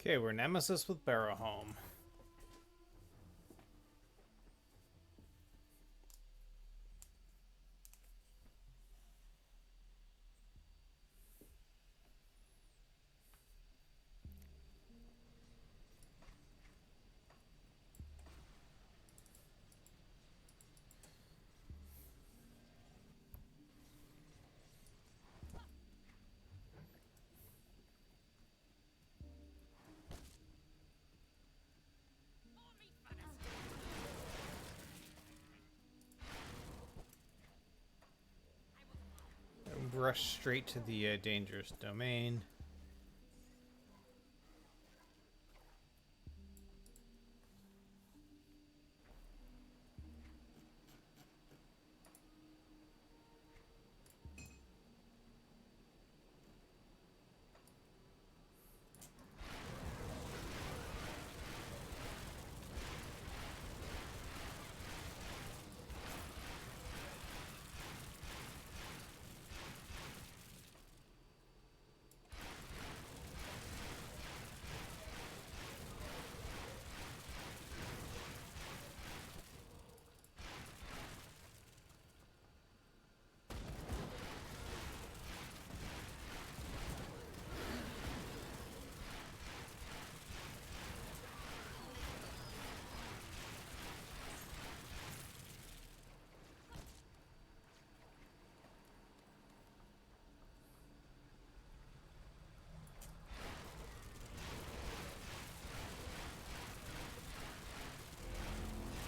Okay, we're Nemesis with Barrowhome. rush straight to the dangerous domain.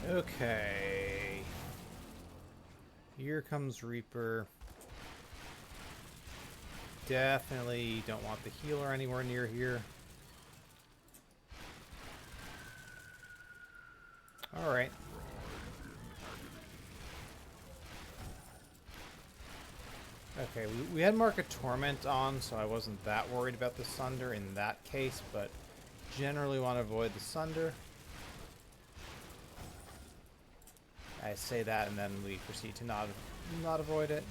Okay. Here comes Reaper. Definitely don't want the healer anywhere near here. Alright. Okay, we had Mark of Torment on, so I wasn't that worried about the Sunder in that case, but generally want to avoid the Sunder. I say that and then we proceed to not avoid it.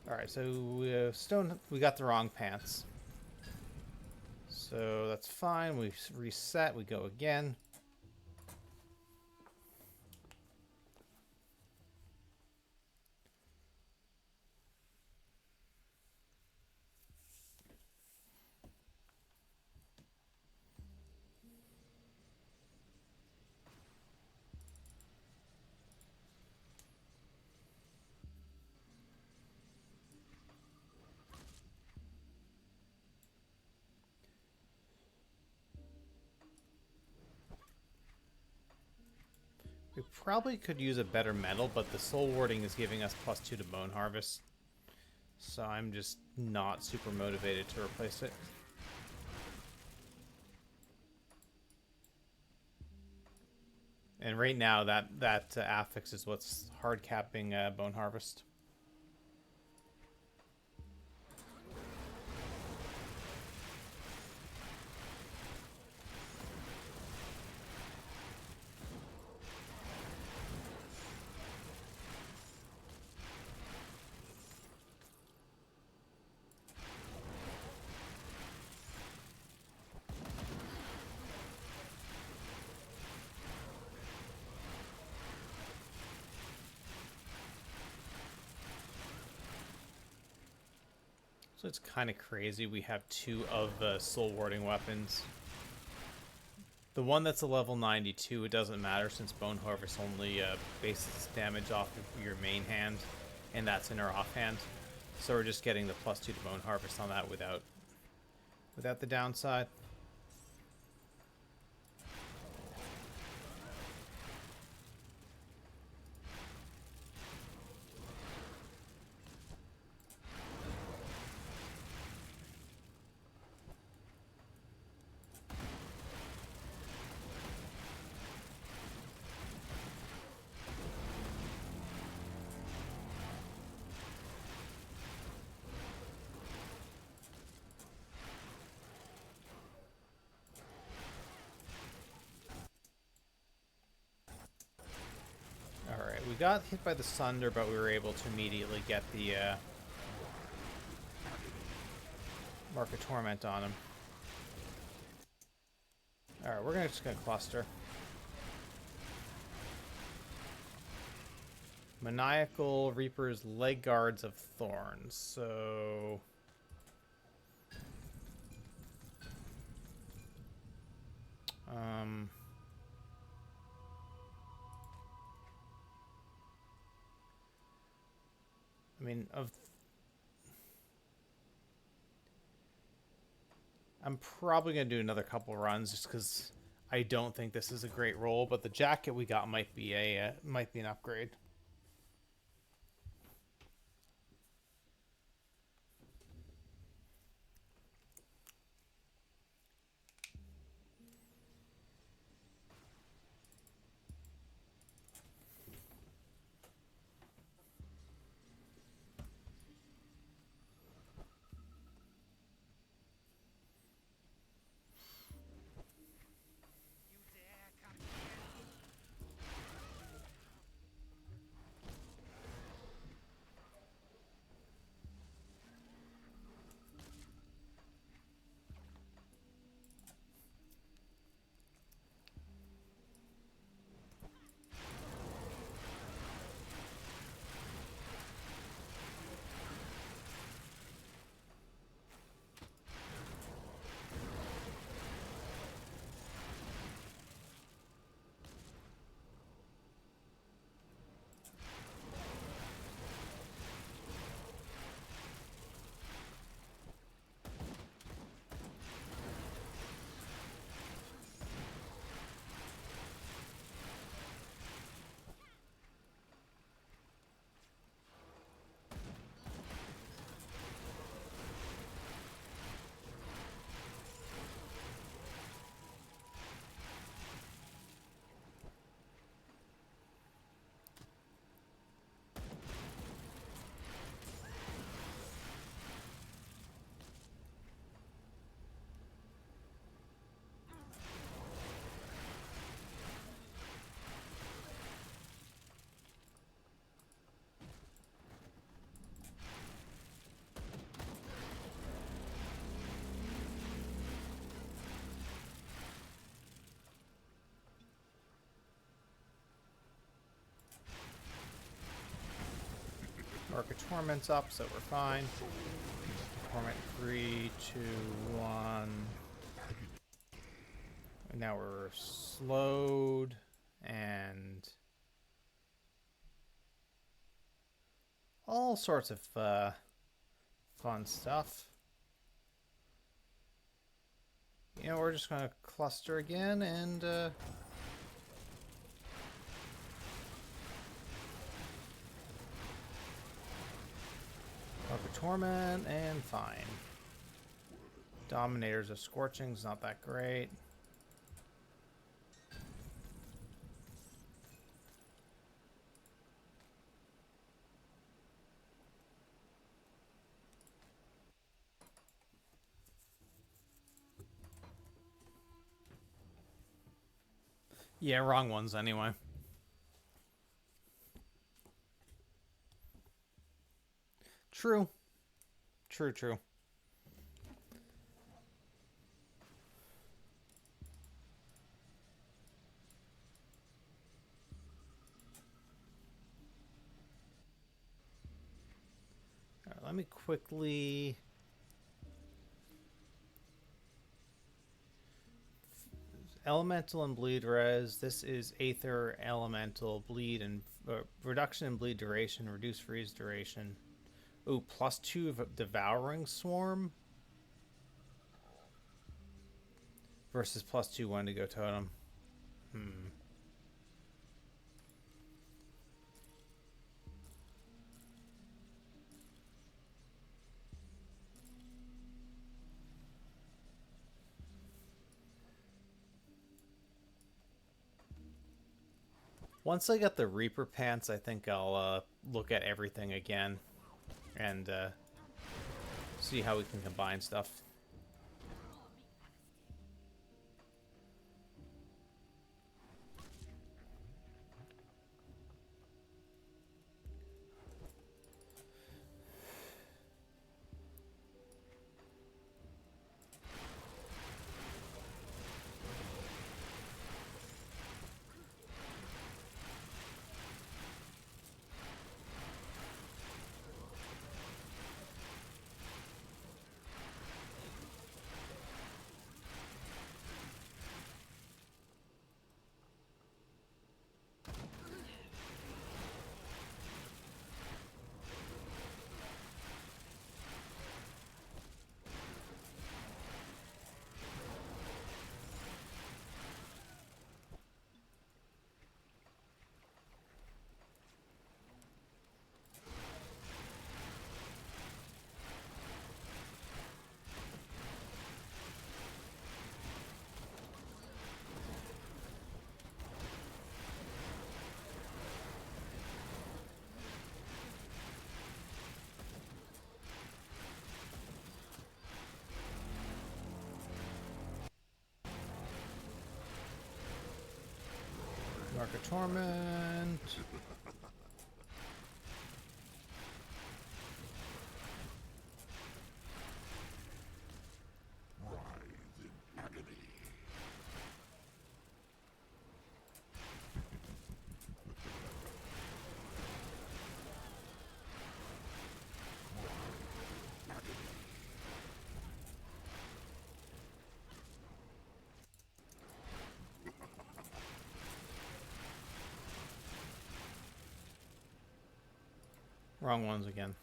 Alright, so we got the wrong pants. So that's fine. We reset, we go again. We probably could use a better metal, but the soul warding is giving us +2 to bone harvest. So I'm just not super motivated to replace it. And right now that affix is what's hard capping bone harvest. So it's kind of crazy. We have 2 of the soul warding weapons. The one that's a level 92, it doesn't matter since Bone Harvest only bases damage off of your main hand, and that's in our offhand. So we're just getting the +2 to Bone Harvest on that without the downside. Alright, we got hit by the Sunder, but we were able to immediately get the Mark of Torment on him. Alright, we're just gonna cluster. Maniacal Reaper's Leg Guards of Thorns, so... I mean, I'm probably going to do another couple runs just because I don't think this is a great roll, but the jacket we got might be an upgrade. Market Torment's up, so we're fine. Torment 3, 2, 1. And now we're slowed and all sorts of fun stuff. You know, we're just going to cluster again and Market Torment and fine. Dominators of Scorching's not that great. Yeah, wrong ones anyway. True. True, true. All right, let me quickly... Elemental and bleed res. This is Aether, Elemental, bleed, and reduction in bleed duration, reduce freeze duration. Ooh, +2 of Devouring Swarm versus +2 Wendigo Totem. Once I get the Reaper Pants, I think I'll look at everything again and see how we can combine stuff. Market Torment. Wrong ones again.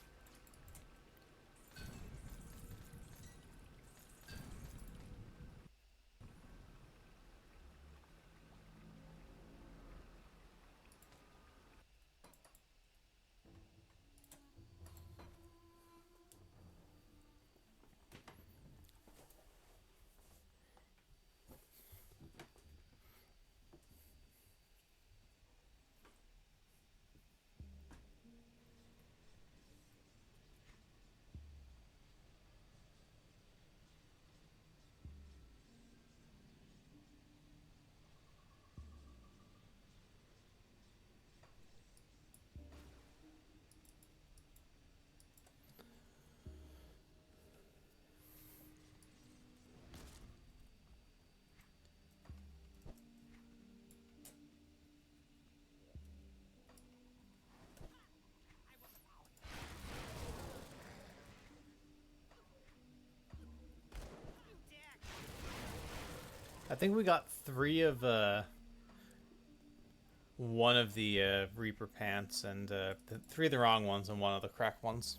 I think we got 3 of one of the Reaper pants and 3 of the wrong ones and 1 of the correct ones.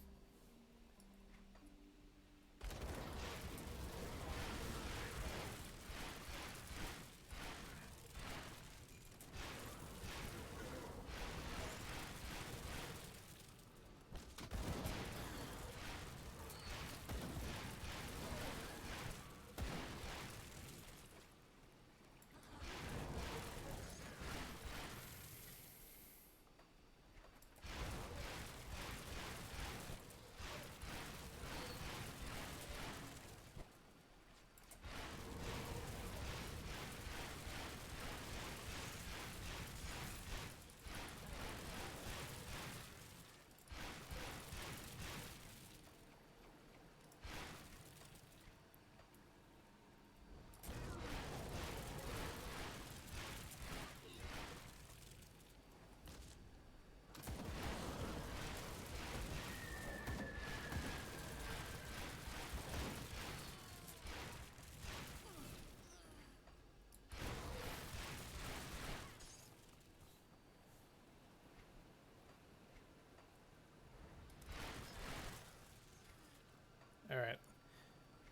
All right.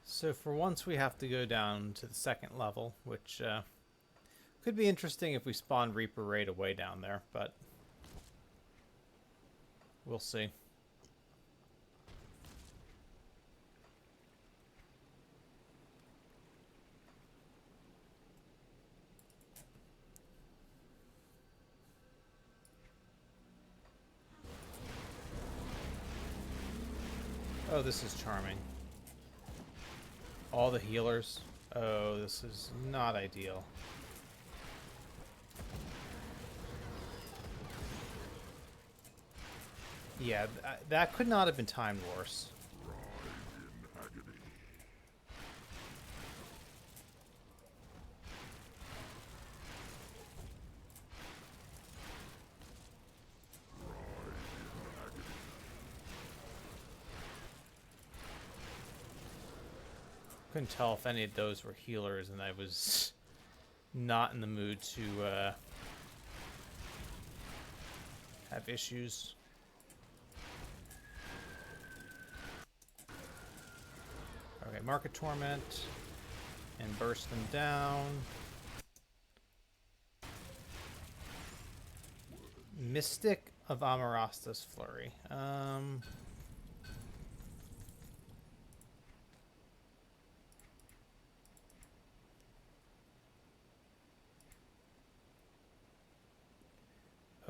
So for once we have to go down to the 2nd level, which could be interesting if we spawn Reaper right away down there, but we'll see. Oh, this is charming. All the healers. Oh, this is not ideal. Yeah, that could not have been timed worse. Couldn't tell if any of those were healers, and I was not in the mood to have issues. Okay, Market Torment and burst them down. Mystic of Amarasta's Flurry.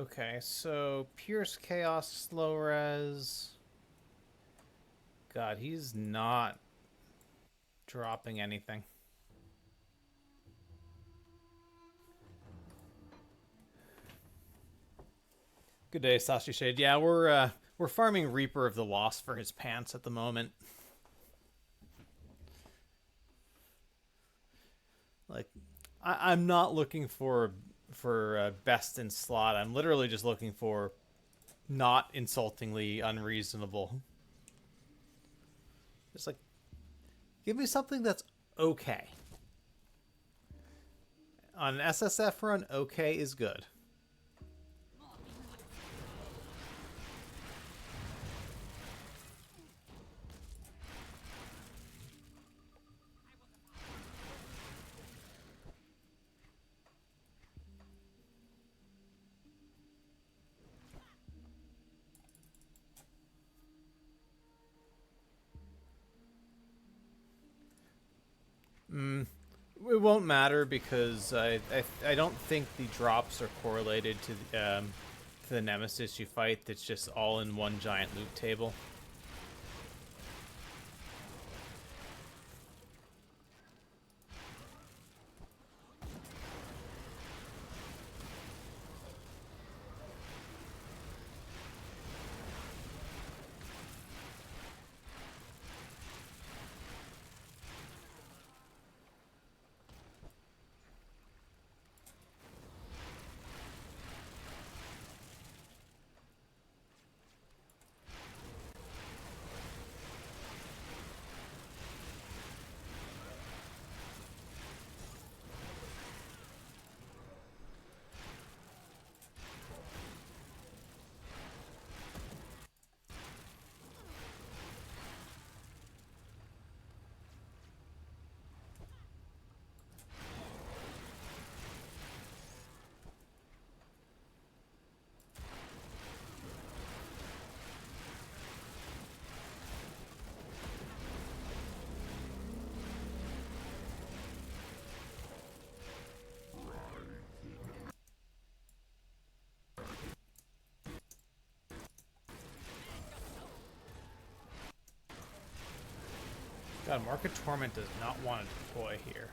Okay, so Pierce Chaos Slow Res. God, he's not dropping anything. Good day, Sashi Shade. Yeah, we're farming Reaper of the Lost for his pants at the moment. Like, I'm not looking for best in slot. I'm literally just looking for not insultingly unreasonable. Just like, give me something that's okay. On an SSF run, okay is good. It won't matter because I don't think the drops are correlated to the nemesis you fight. It's just all in one giant loot table. God, Market Torment does not want to deploy here.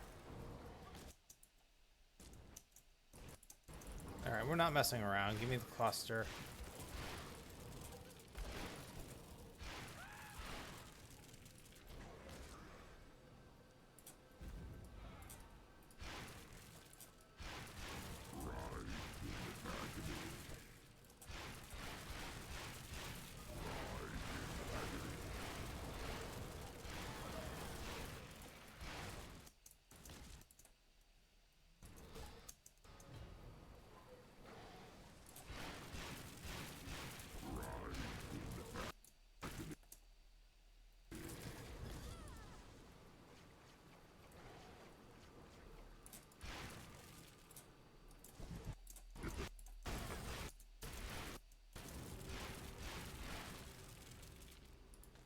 Alright, we're not messing around. Give me the cluster.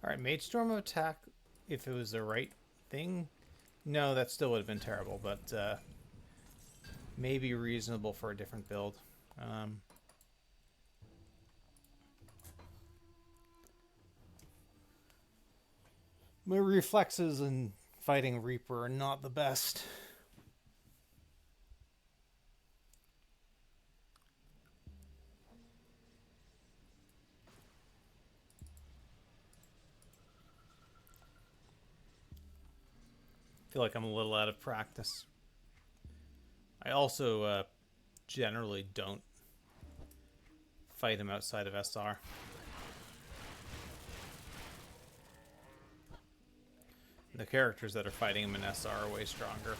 Alright, Mage Storm attack if it was the right thing. No, that still would have been terrible, but maybe reasonable for a different build. My reflexes in fighting Reaper are not the best. Feel like I'm a little out of practice. I also generally don't fight him outside of SR. The characters that are fighting him in SR are way stronger.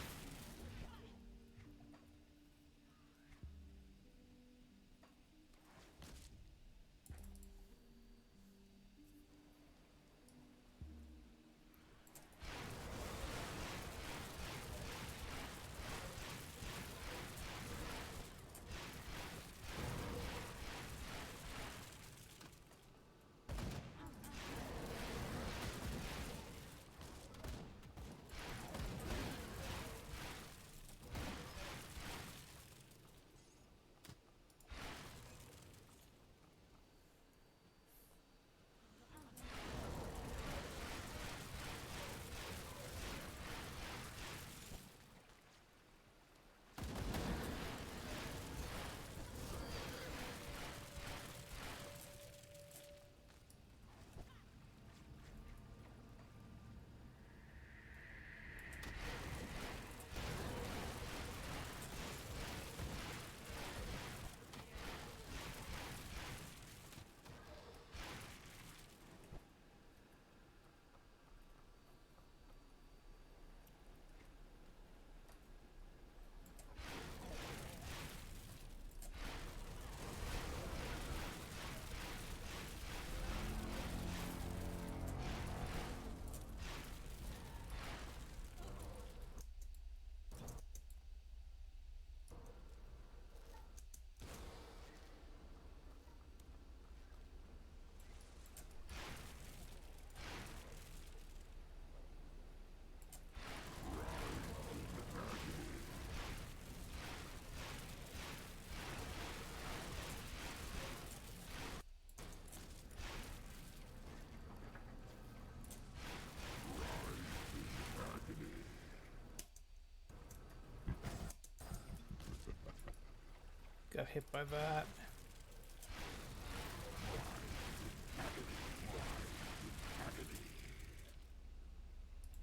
Got hit by that.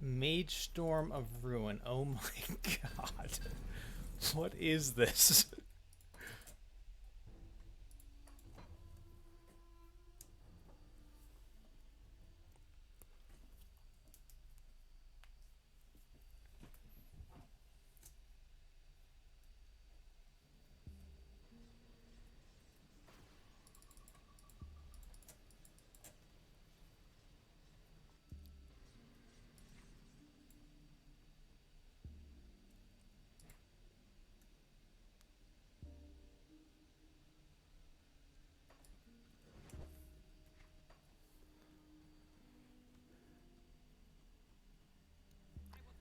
Mage Storm of Ruin. Oh my god. What is this?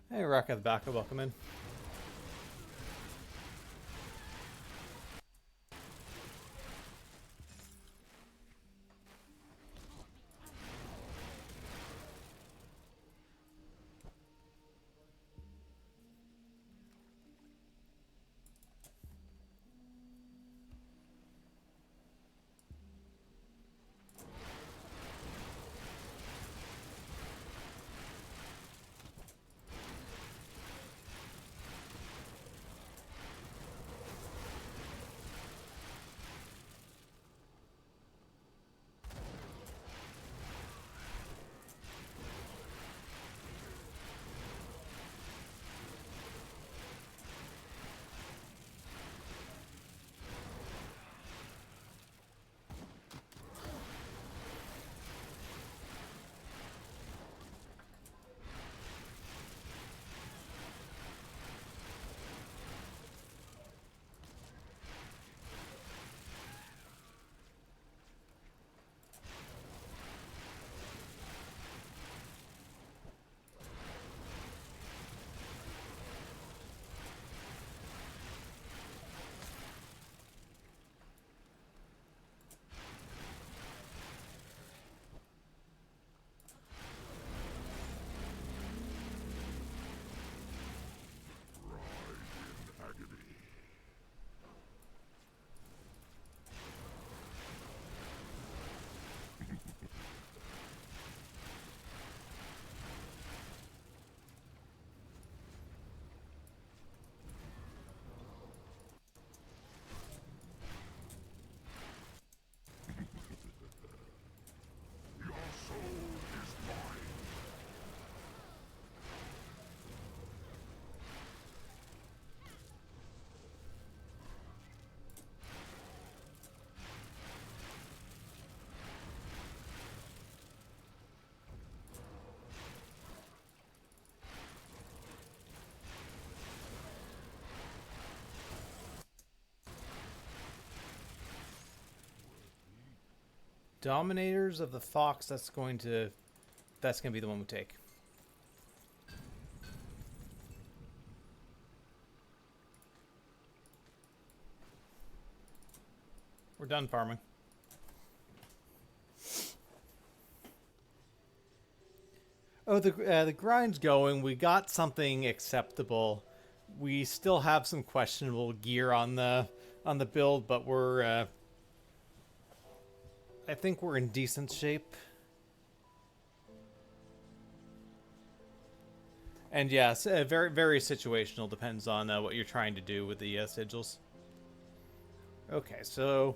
Hey, Rock at the back, welcome in. Dominators of the Fox, that's going to be the one we take. We're done farming. Oh, the grind's going. We got something acceptable. We still have some questionable gear on the build, but we're I think we're in decent shape. And yes, very very situational. Depends on what you're trying to do with the sigils. Okay, so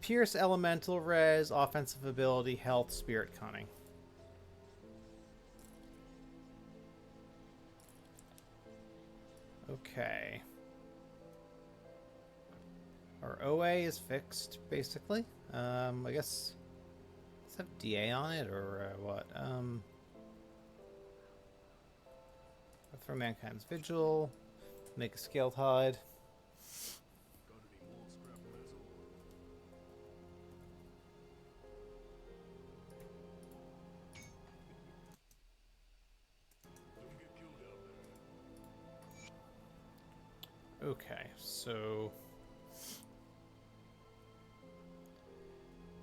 Pierce, Elemental Res, Offensive Ability, Health, Spirit Cunning. Okay. Our OA is fixed, basically. I guess... Does it have DA on it, or what? Throw Mankind's Vigil. Make a Scaled Hide. Got any more scrap metal? Don't get killed out there. Okay, so...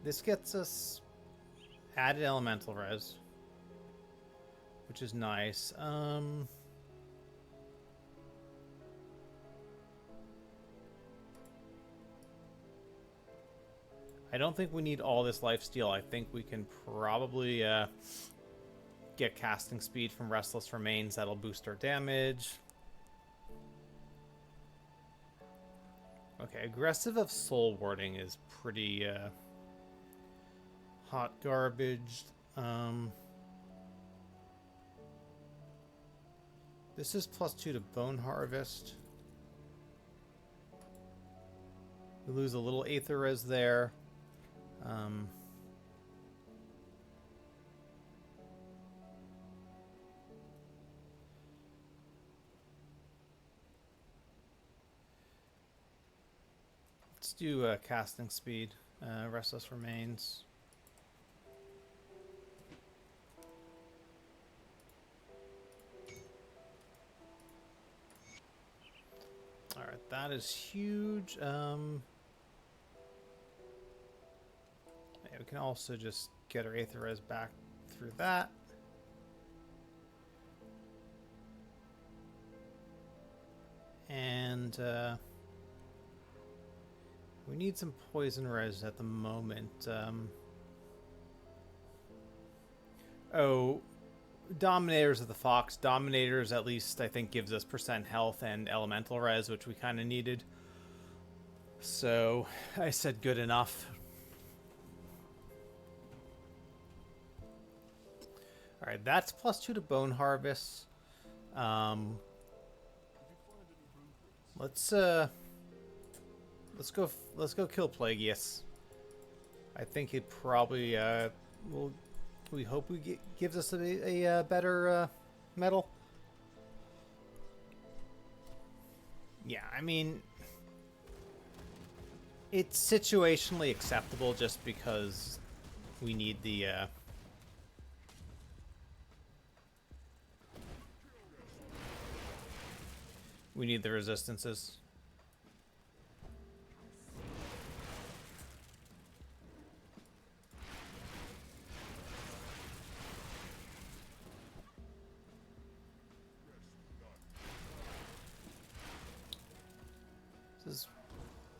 This gets us added Elemental Res, which is nice. I don't think we need all this lifesteal. I think we can probably get casting speed from Restless Remains. That'll boost our damage. Okay, aggressive of Soul Warding is pretty hot garbage. This is +2 to Bone Harvest. We lose a little Aether Res there. Let's do casting speed. Restless Remains. Alright, that is huge. Yeah, we can also just get our Aether Res back through that. And we need some poison res at the moment. Oh, Dominators of the Fox. Dominators at least I think gives us % health and elemental res, which we kind of needed. So I said good enough. All right, that's +2 to Bone Harvest. Let's go kill Plagueis. I think it probably will. We hope gives us a better medal. Yeah, I mean, it's situationally acceptable just because we need the resistances. This is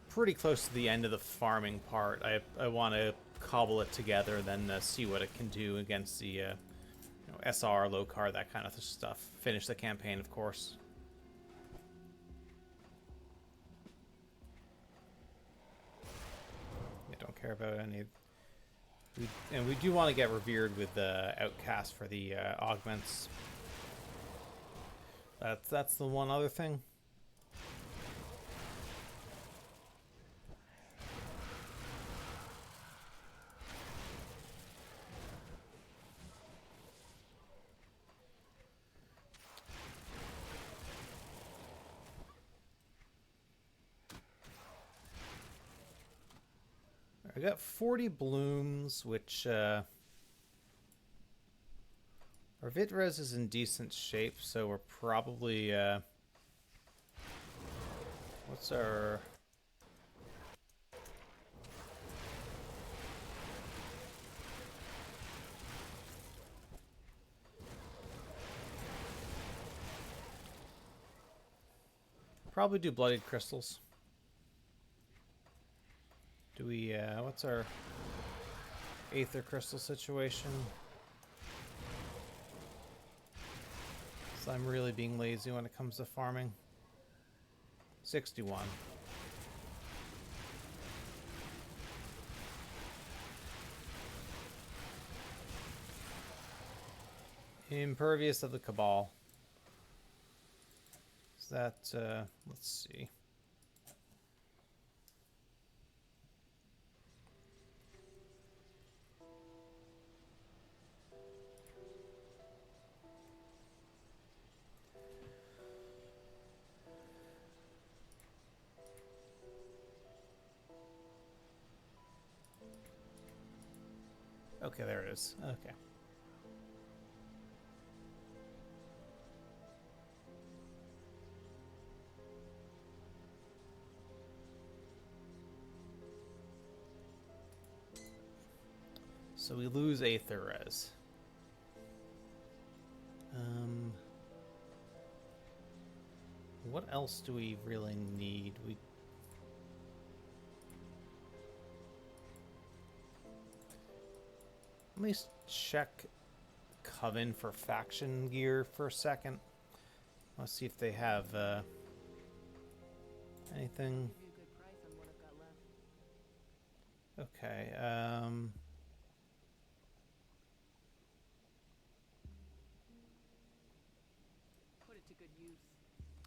pretty close to the end of the farming part. I want to cobble it together, then see what it can do against the SR, low card, that kind of stuff. Finish the campaign, of course. I don't care about any. And we do want to get revered with the outcast for the augments. That's the one other thing. I got 40 blooms, which our Vitres is in decent shape, so we're probably what's our probably do bloodied crystals. Do we what's our aether crystal situation? So I'm really being lazy when it comes to farming. 61. Impervious of the Cabal. Is that, let's see. Okay, there it is. Okay. So we lose Aether Res. What else do we really need? Let me check Coven for faction gear for a second. Let's see if they have anything. Give you a good price on what I've got left. Okay. Put it to good use.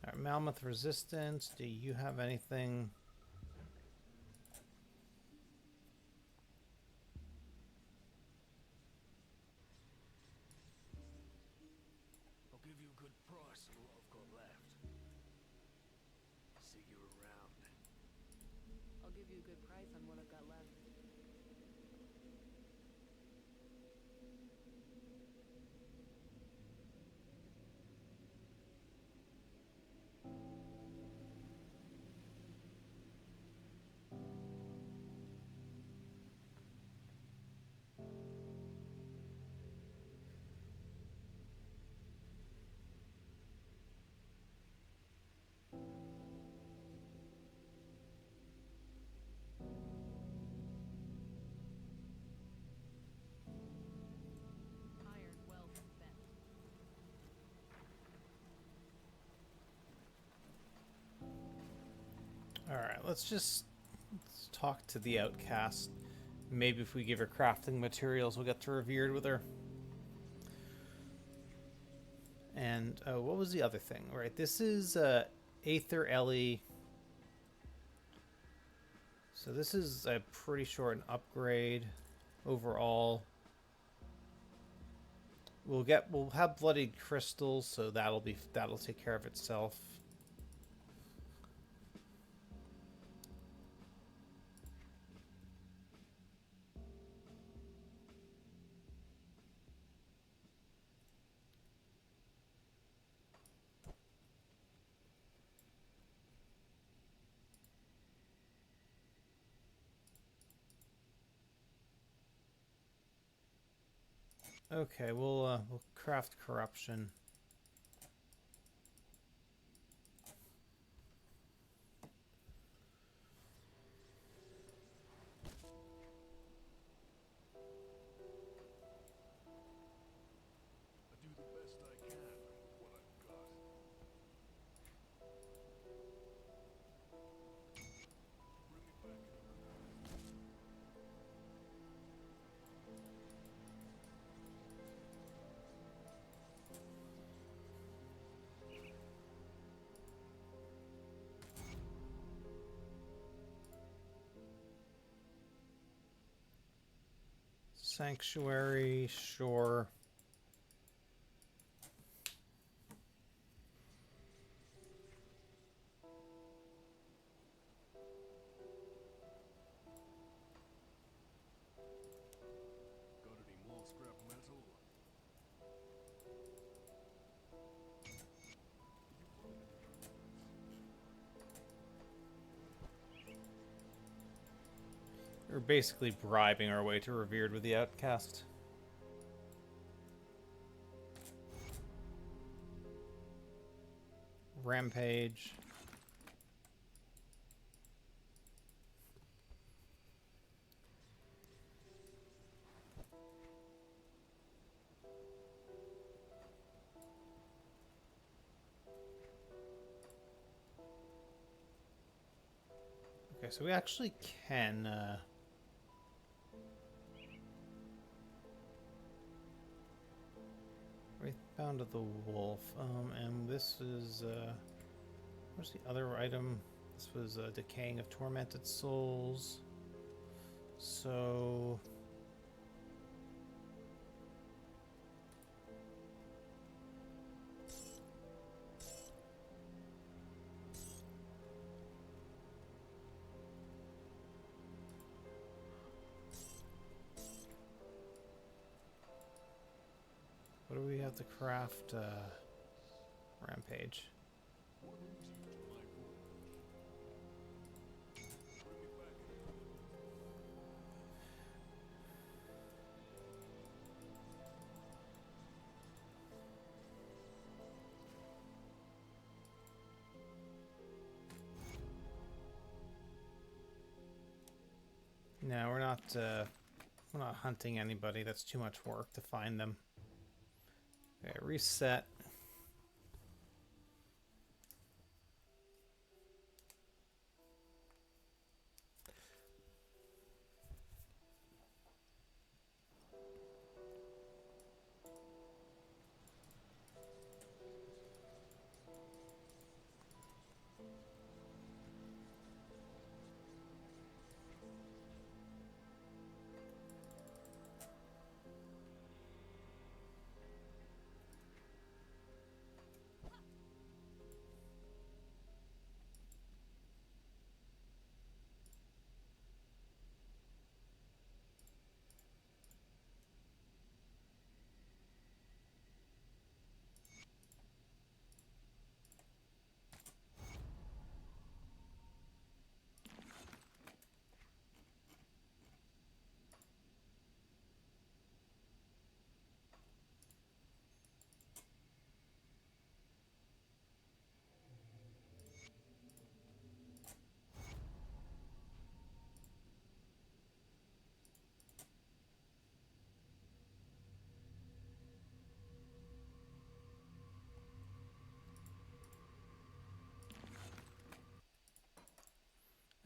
All right, Mammoth Resistance. Do you have anything? I'll give you a good price on what I've got left. See you around. I'll give you a good price on what I've got left. Iron well spent. All right, let's talk to the outcast. Maybe if we give her crafting materials, we'll get to revered with her. And what was the other thing? Right, this is Aether Ellie. So this is, I'm pretty sure, an upgrade overall. We'll have bloodied crystals, so that'll take care of itself. Okay, we'll craft corruption. I do the best I can with what I've got. Bring me back in. Sanctuary, sure. We're basically bribing our way to Revered with the Outcast. Rampage. Okay, so we actually can Wraithbound of the Wolf. And this is where's the other item? This was Decaying of Tormented Souls. So what do we have to craft? Rampage. No, we're not hunting anybody. That's too much work to find them. Okay, reset.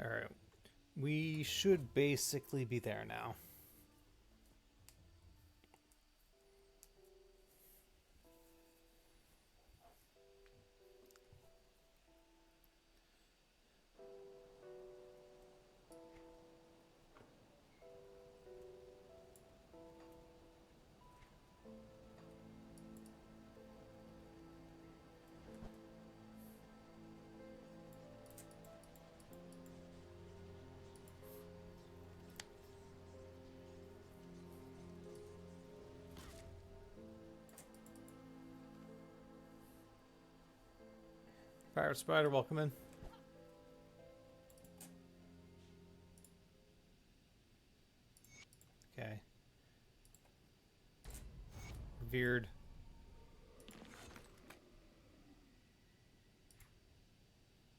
All right. We should basically be there now. Pirate Spider, welcome in. Okay. Revered.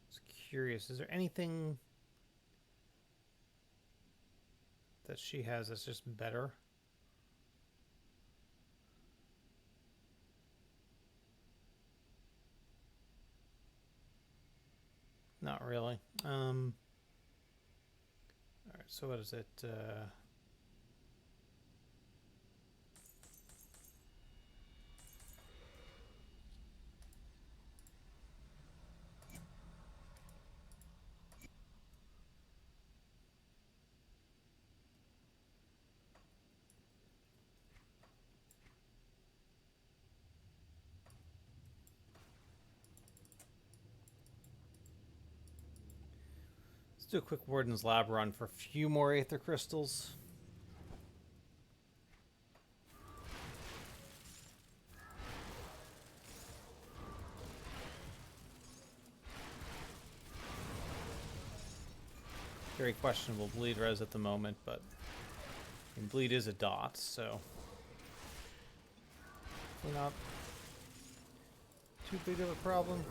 Just curious, is there anything that she has that's just better? Not really. All right, so what is it? Let's do a quick Warden's Lab run for a few more Aether Crystals. Very questionable bleed res at the moment, but bleed is a dot, so hopefully not too big of a problem.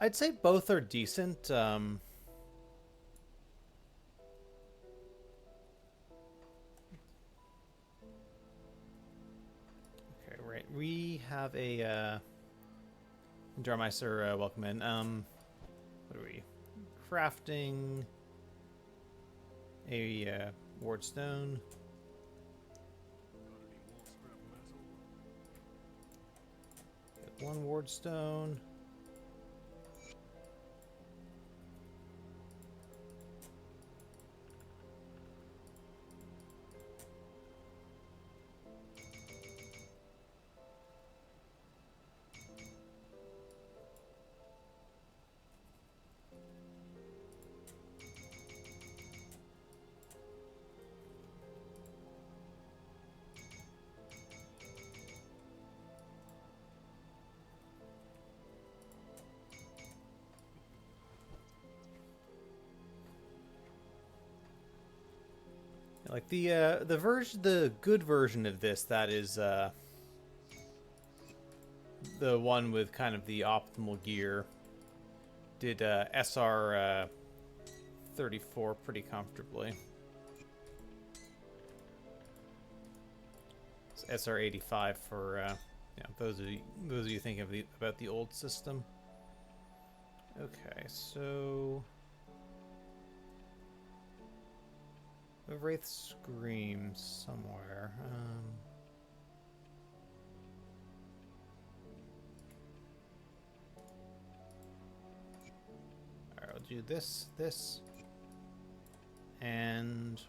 I'd say both are decent. Okay, right. We have a Jarmeister, welcome in. What are we? Crafting a ward stone. Got any more scrap metal? Get one ward stone. Like the good version of this, that is the one with kind of the optimal gear, did SR 34 pretty comfortably. It's SR 85 for yeah, those of you thinking about the old system. Okay, so the Wraith screams somewhere. Alright, I'll do this, and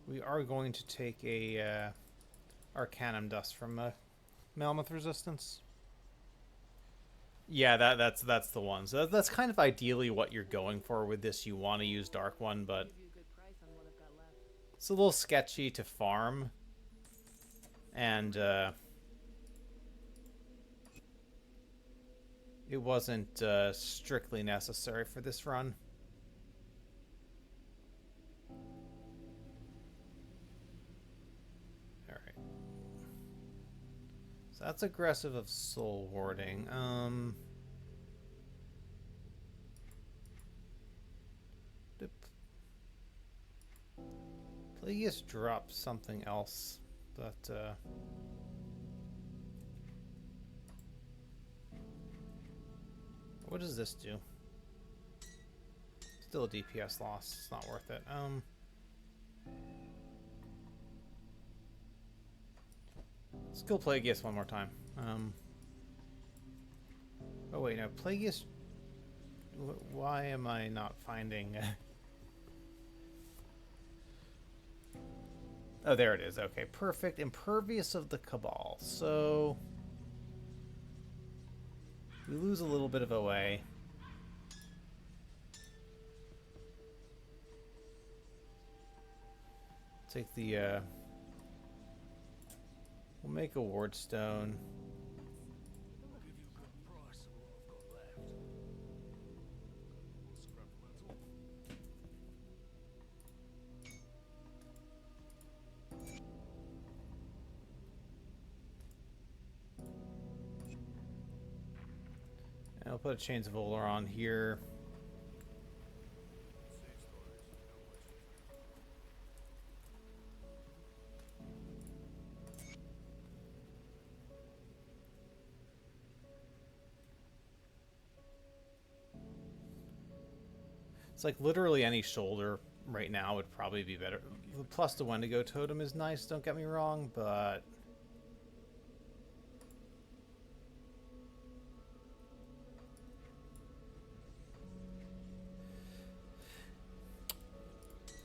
we are going to take a Arcanum Dust from Mammoth Resistance. Yeah, that's the one. So that's kind of ideally what you're going for with this. You want to use Dark One, but Give you a good price on what I've got left. it's a little sketchy to farm, and it wasn't strictly necessary for this run. Alright. So that's aggressive of soul warding. Plagueis dropped something else, but what does this do? Still a DPS loss. It's not worth it. Let's kill Plagueis one more time. Oh wait, no, Plagueis. Why am I not finding? Oh, there it is. Okay, perfect. Impervious of the Cabal. So we lose a little bit of OA. Take the we'll make a ward stone. I'll give you a good price on what I've got left. Got any more scrap metal? And I'll put a Chains of Olar on here. Save stories. How much is it? It's like literally any shoulder right now would probably be better. Plus the Wendigo totem is nice, don't get me wrong, but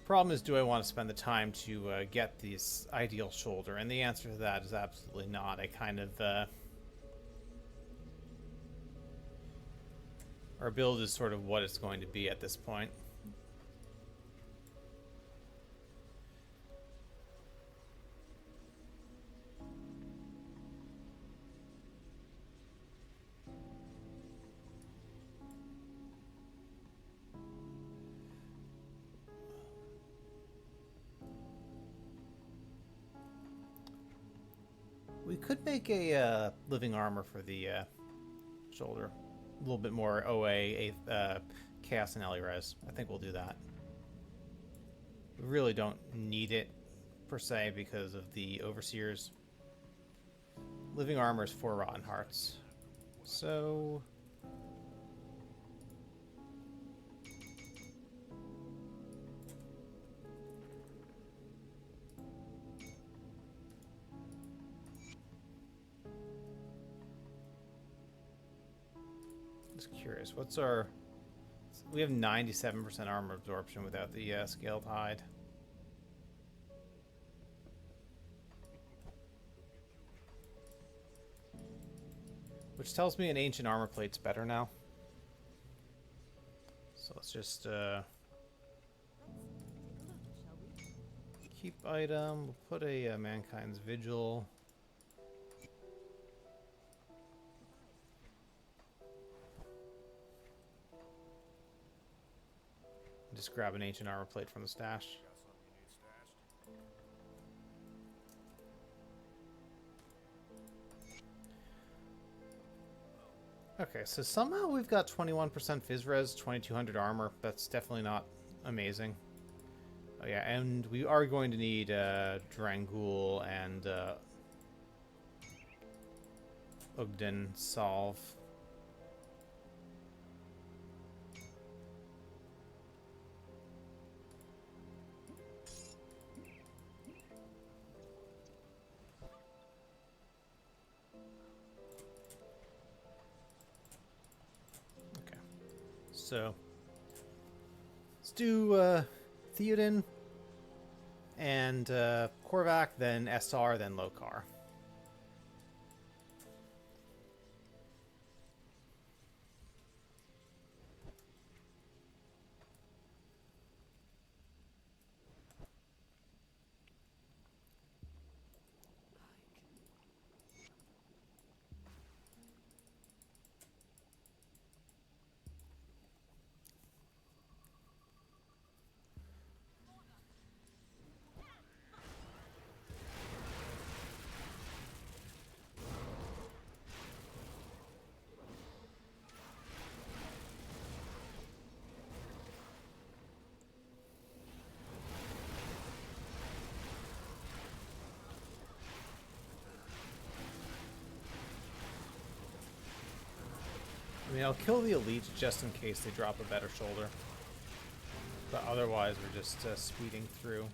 Problem is, do I want to spend the time to get this ideal shoulder? And the answer to that is absolutely not. I kind of... our build is sort of what it's going to be at this point. We could make a living armor for the shoulder. A little bit more OA, Chaos, and Res. I think we'll do that. We really don't need it, per se, because of the Overseers. Living armor is 4 Rotten Hearts. So... just curious, what's our... we have 97% armor absorption without the scaled hide. Which tells me an ancient armor plate's better now. So let's just keep item. We'll put a Mankind's Vigil. Just grab an ancient armor plate from the stash. Got something you need stashed? Okay, so somehow we've got 21% Phys Res, 2200 armor. That's definitely not amazing. Oh yeah, and we are going to need Drangul and Ugden Solve. So let's do Theoden and Korvac, then SR, then Lokar. I mean, I'll kill the elites just in case they drop a better shoulder. But otherwise, we're just speeding through.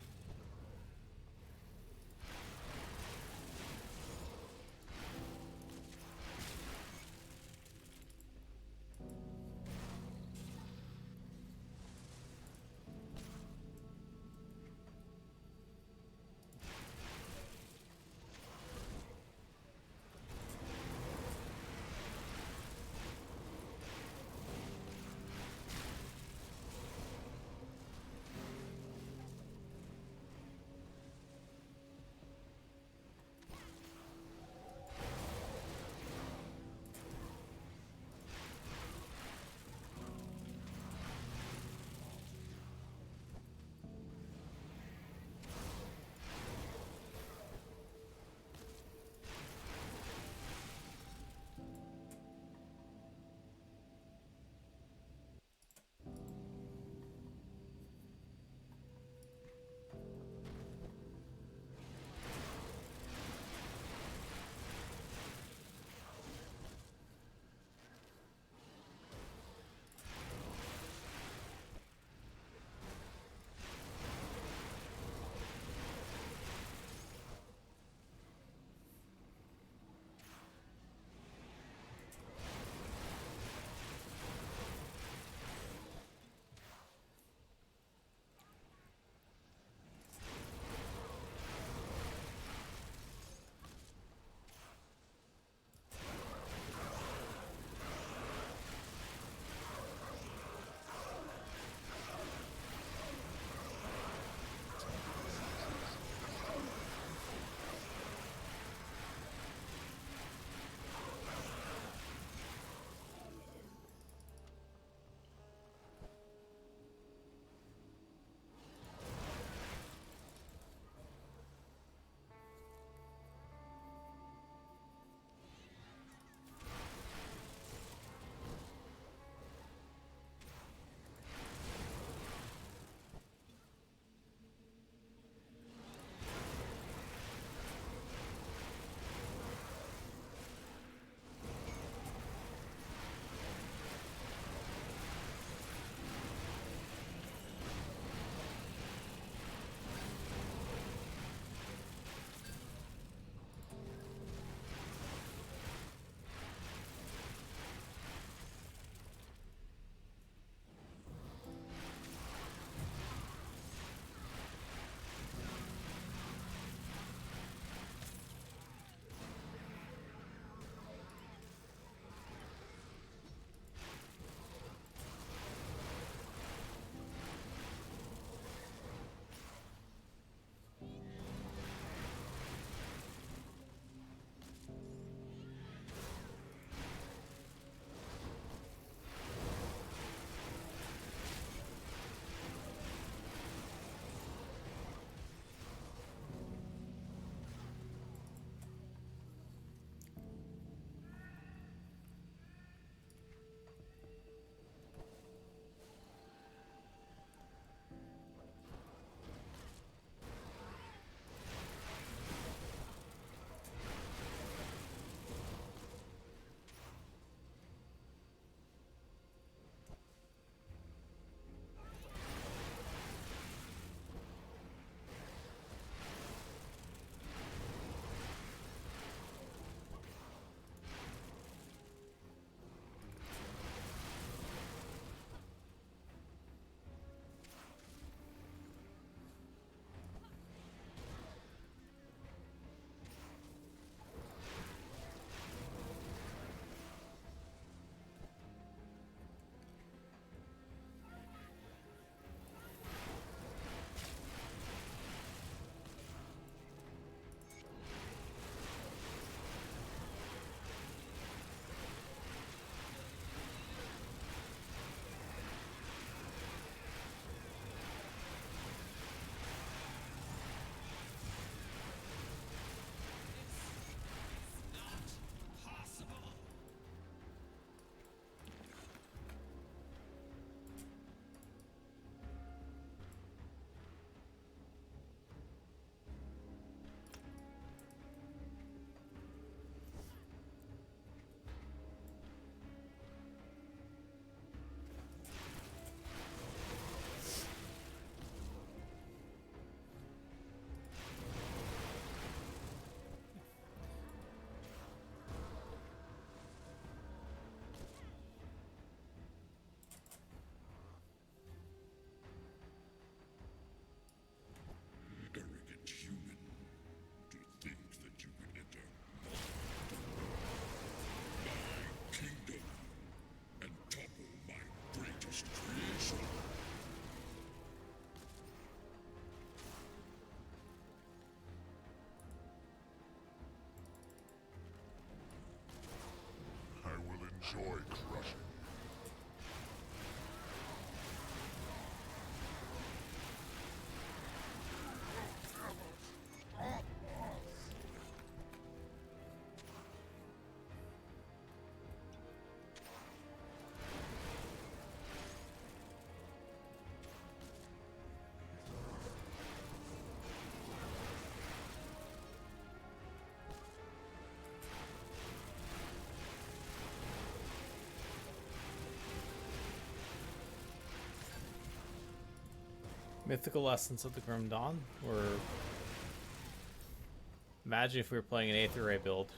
enjoy crushing. Mythical Essence of the Grim Dawn, or imagine if we were playing an Aether Ray build.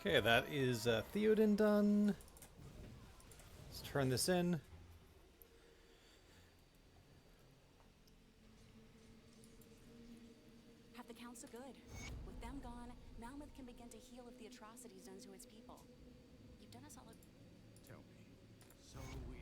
Okay, that is Theoden done. Let's turn this in. Have the council good. With them gone, Malmouth can begin to heal of the atrocities done to its people. You've done us all a... Tell me. So we...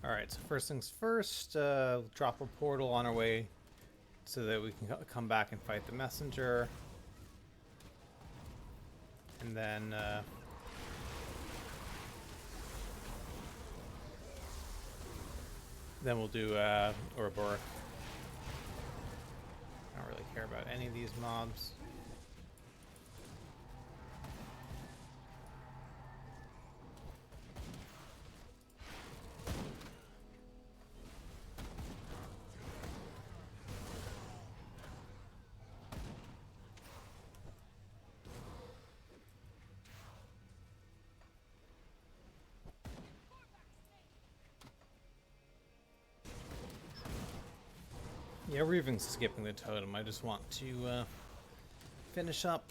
Alright, so first things first, drop a portal on our way so that we can come back and fight the messenger. And then we'll do Ouroboros. I don't really care about any of these mobs. Yeah, we're even skipping the totem. I just want to finish up.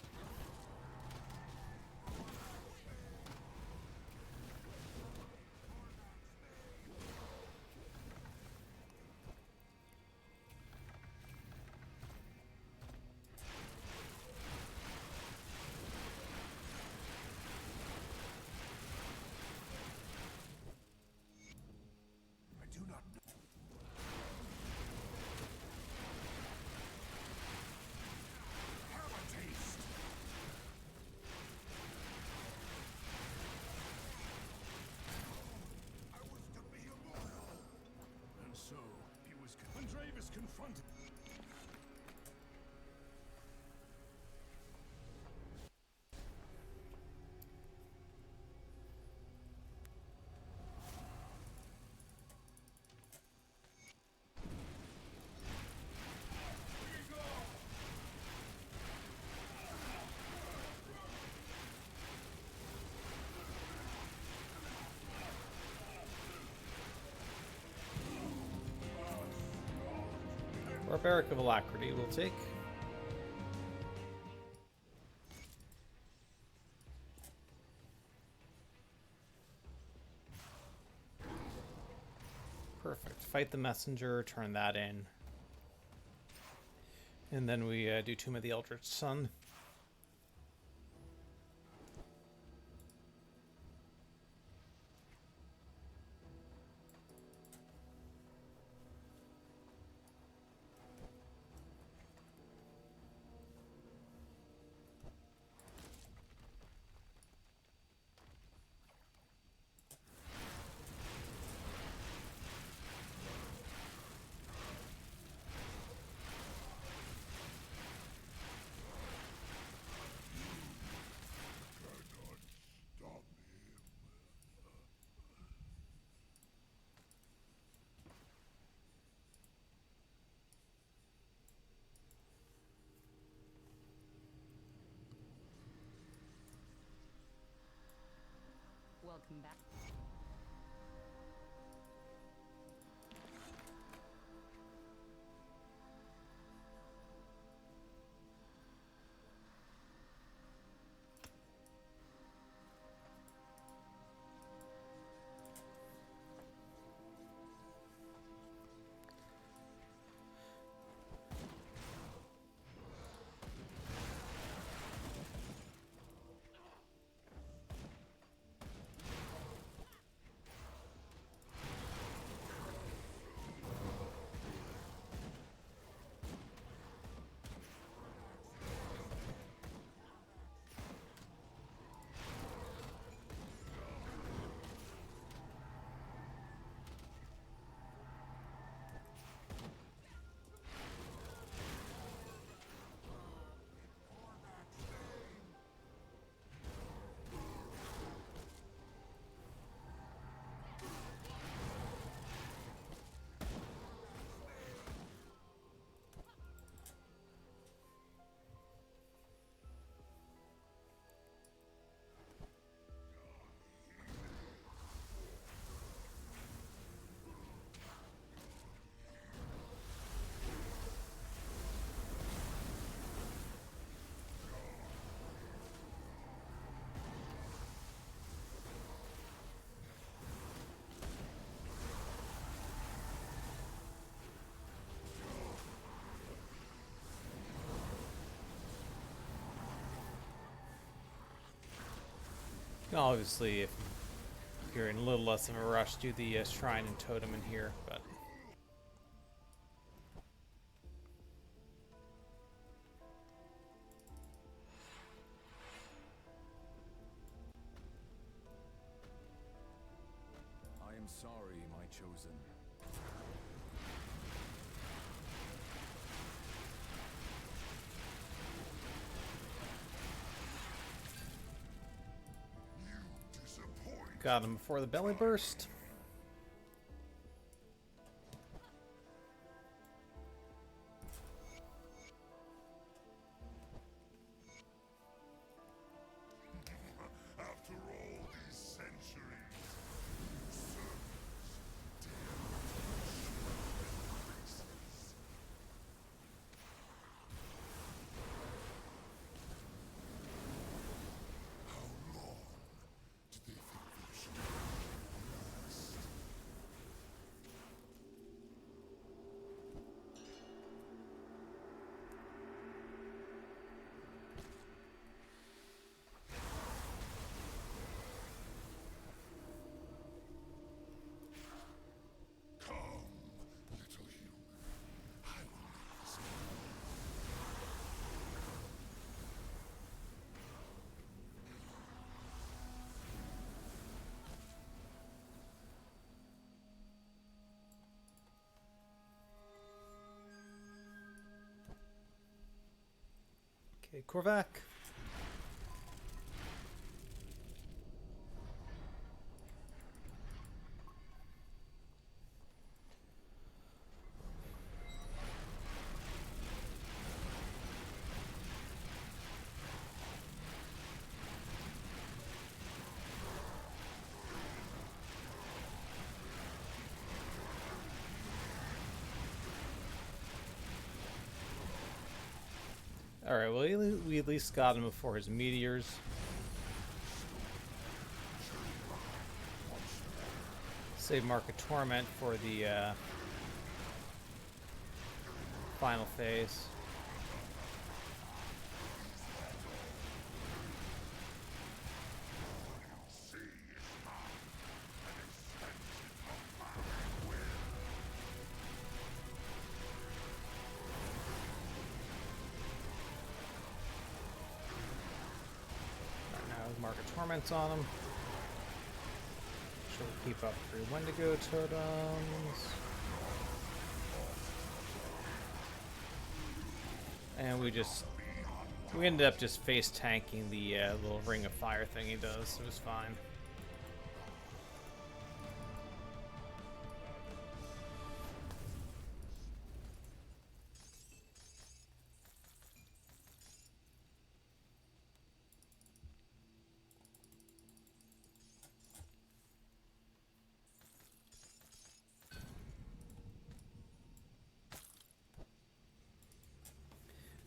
I do not know. Have a taste. I was to be immortal. And so, he was... When Dravis confronted... Barbaric of Alacrity will take. Perfect. Fight the messenger, turn that in. And then we do Tomb of the Eldritch Sun. Stop him. Welcome back. Obviously, if you're in a little less of a rush, do the shrine and totem in here, but I am sorry, my chosen. You disappoint. got him before the belly burst. After all these centuries, how long did they think they should last? Come, little human. I will lead this. Okay, Korvac. Alright, well, we at least got him before his meteors. Save Mark of Torment for the final phase. Now Mark of Torment's on him. Should we keep up 3 Wendigo totems? And we ended up just face tanking the little ring of fire thing he does. It was fine.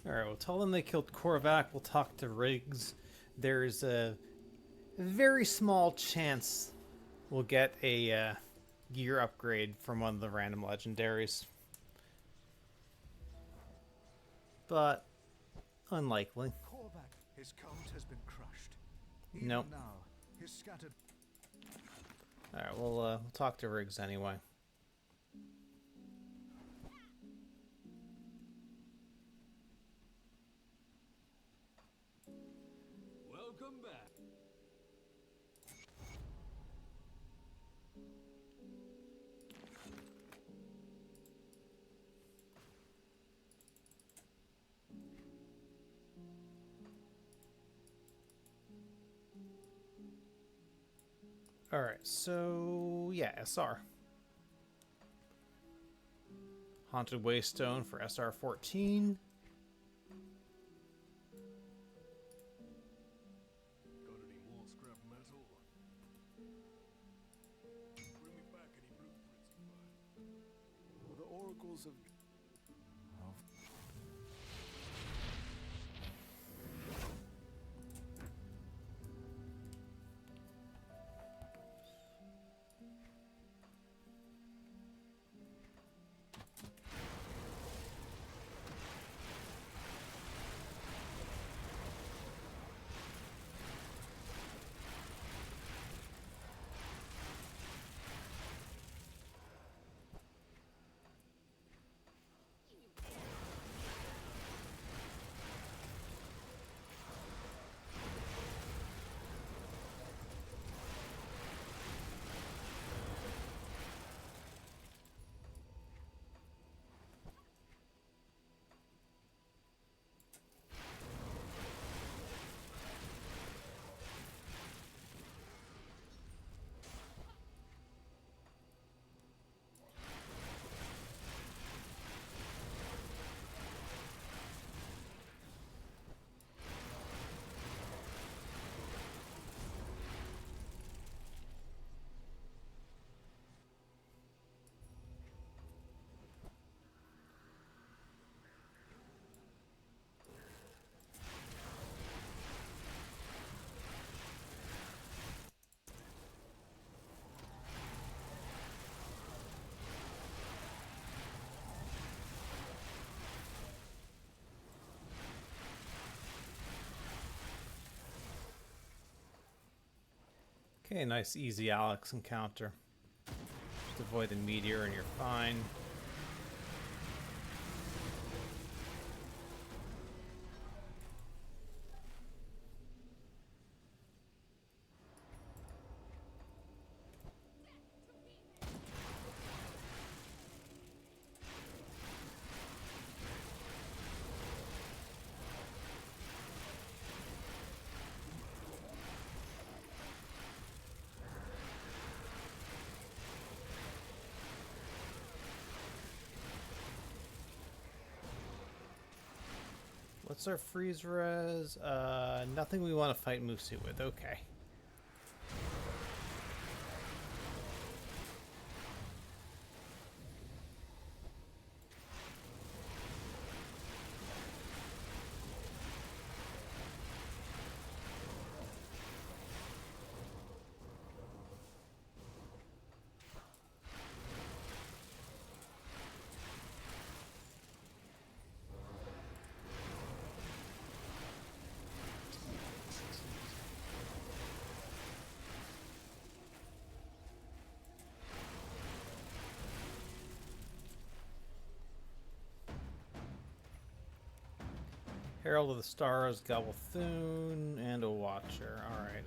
Alright, we'll tell them they killed Korvac. We'll talk to Riggs. There's a very small chance we'll get a gear upgrade from one of the random legendaries. But unlikely. Korvac, his cult has been crushed. Nope. Even now, his scattered. Alright, we'll talk to Riggs anyway. Welcome back. Alright, so yeah, SR. Haunted Waystone for SR14. Got any more scrap metal? Bring me back any blueprints you find. Well, the oracles of. Okay, nice easy Alex encounter. Just avoid the meteor and you're fine. What's our freeze res? Nothing we want to fight Musu with. Okay. Herald of the Stars, Gobblethune, and a Watcher. Alright,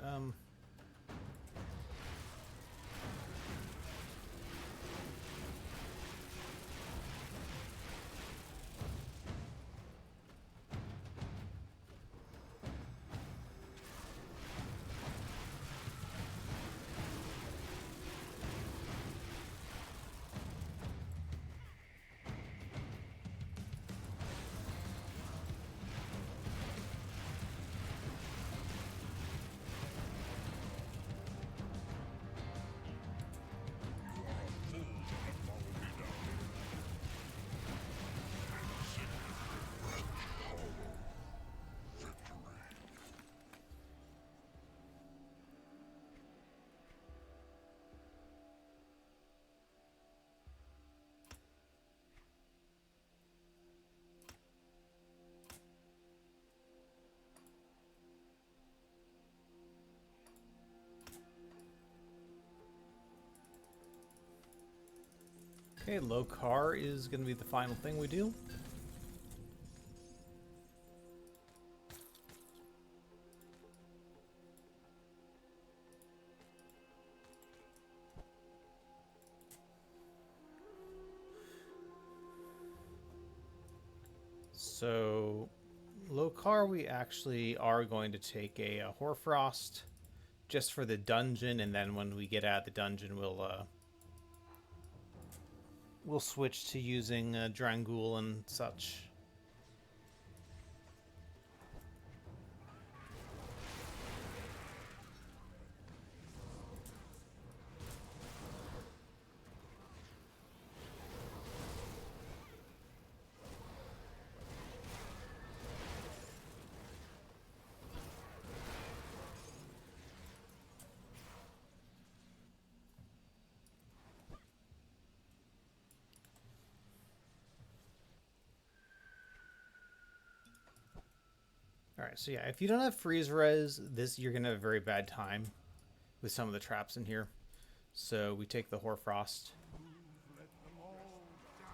okay, Lokar is going to be the final thing we do. So, Lokar, we actually are going to take a Hoarfrost just for the dungeon, and then when we get out of the dungeon, we'll switch to using Drangul and such. Alright, so yeah, if you don't have freeze res, you're gonna have a very bad time with some of the traps in here. So we take the Hoarfrost. Let them all down.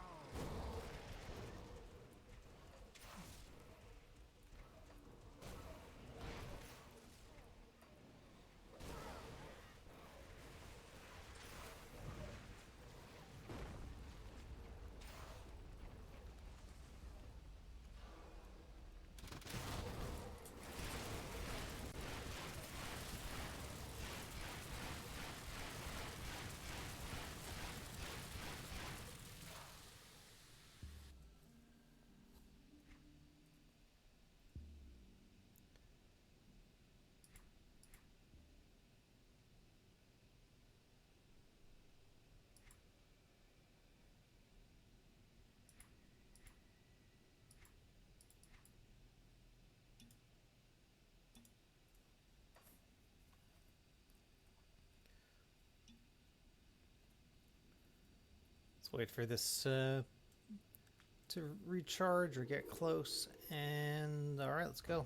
Let's wait for this to recharge or get close. And alright, let's go.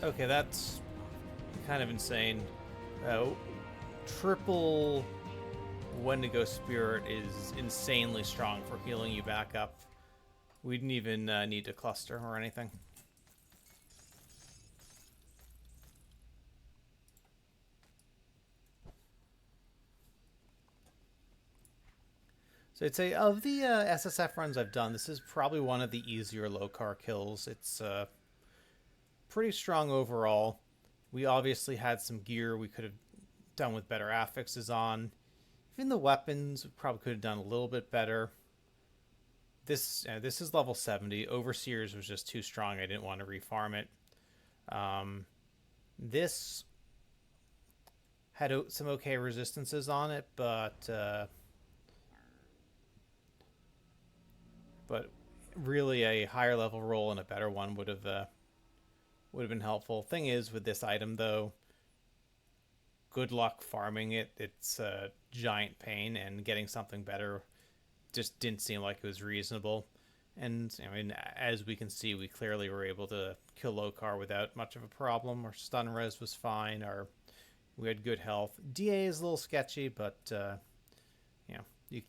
Okay, that's kind of insane. Triple Wendigo Spirit is insanely strong for healing you back up. We didn't even need to cluster or anything. So I'd say of the SSF runs I've done, this is probably one of the easier Lokar kills. It's pretty strong overall. We obviously had some gear we could have done with better affixes on. Even the weapons, we probably could have done a little bit better. This is level 70. Overseers was just too strong. I didn't want to refarm it. This had some okay resistances on it, but really a higher level roll and a better one would have been helpful. Thing is, with this item though, good luck farming it. It's a giant pain, and getting something better just didn't seem like it was reasonable. And I mean, as we can see, we clearly were able to kill Lokar without much of a problem. Our stun res was fine. We had good health. DA is a little sketchy, but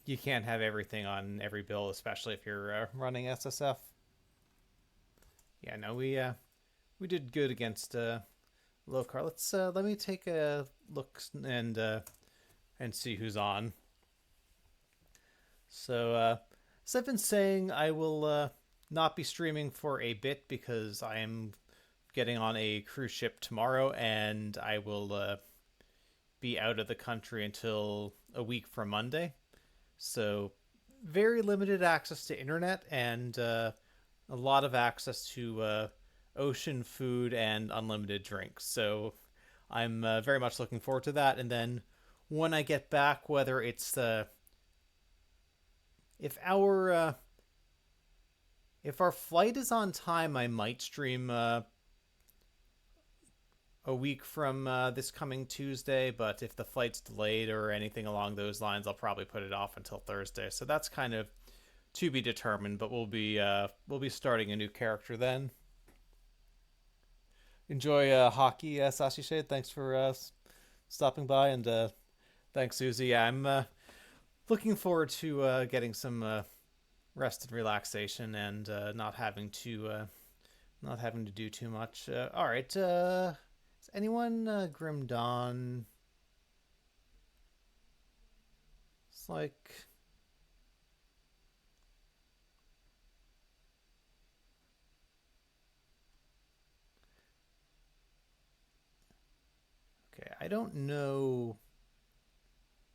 you can't have everything on every build, especially if you're running SSF. Yeah, no, we did good against Lokar. Let me take a look and see who's on. So, as I've been saying, I will not be streaming for a bit because I am getting on a cruise ship tomorrow, and I will be out of the country until a week from Monday. So, very limited access to internet and a lot of access to ocean food and unlimited drinks. So, I'm very much looking forward to that. And then when I get back, whether it's if our flight is on time, I might stream a week from this coming Tuesday. But if the flight's delayed or anything along those lines, I'll probably put it off until Thursday. So that's kind of to be determined. But we'll be starting a new character then. Enjoy hockey, Sashi Shade. Thanks for stopping by, and thanks, Susie. Yeah, I'm looking forward to getting some rest and relaxation and not having to do too much. All right. Is anyone Grim Dawn? It's like. Okay, I don't know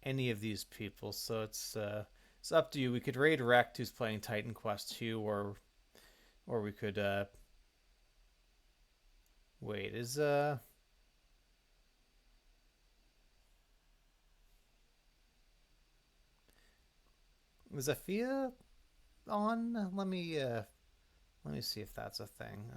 any of these people, so it's up to you. We could raid Rect, who's playing Titan Quest 2, or we could wait. Is Afia on? Let me see if that's a thing.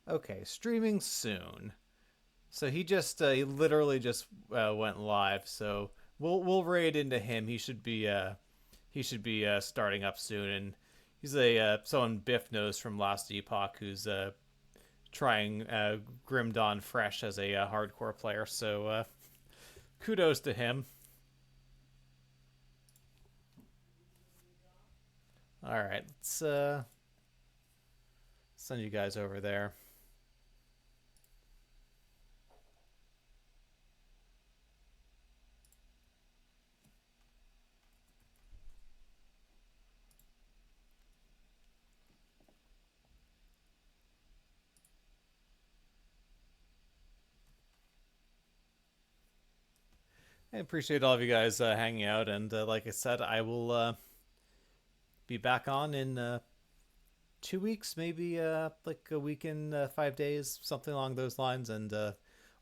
Okay, streaming soon. So he literally just went live. So we'll raid into him. He should be starting up soon, and he's a someone Biff knows from Last Epoch who's trying Grim Dawn fresh as a hardcore player. So kudos to him. All right, let's send you guys over there. I appreciate all of you guys hanging out, and like I said, I will be back on in 2 weeks, maybe like a week in 5 days, something along those lines, and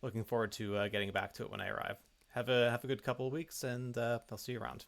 looking forward to getting back to it when I arrive. Have a good couple of weeks, and I'll see you around.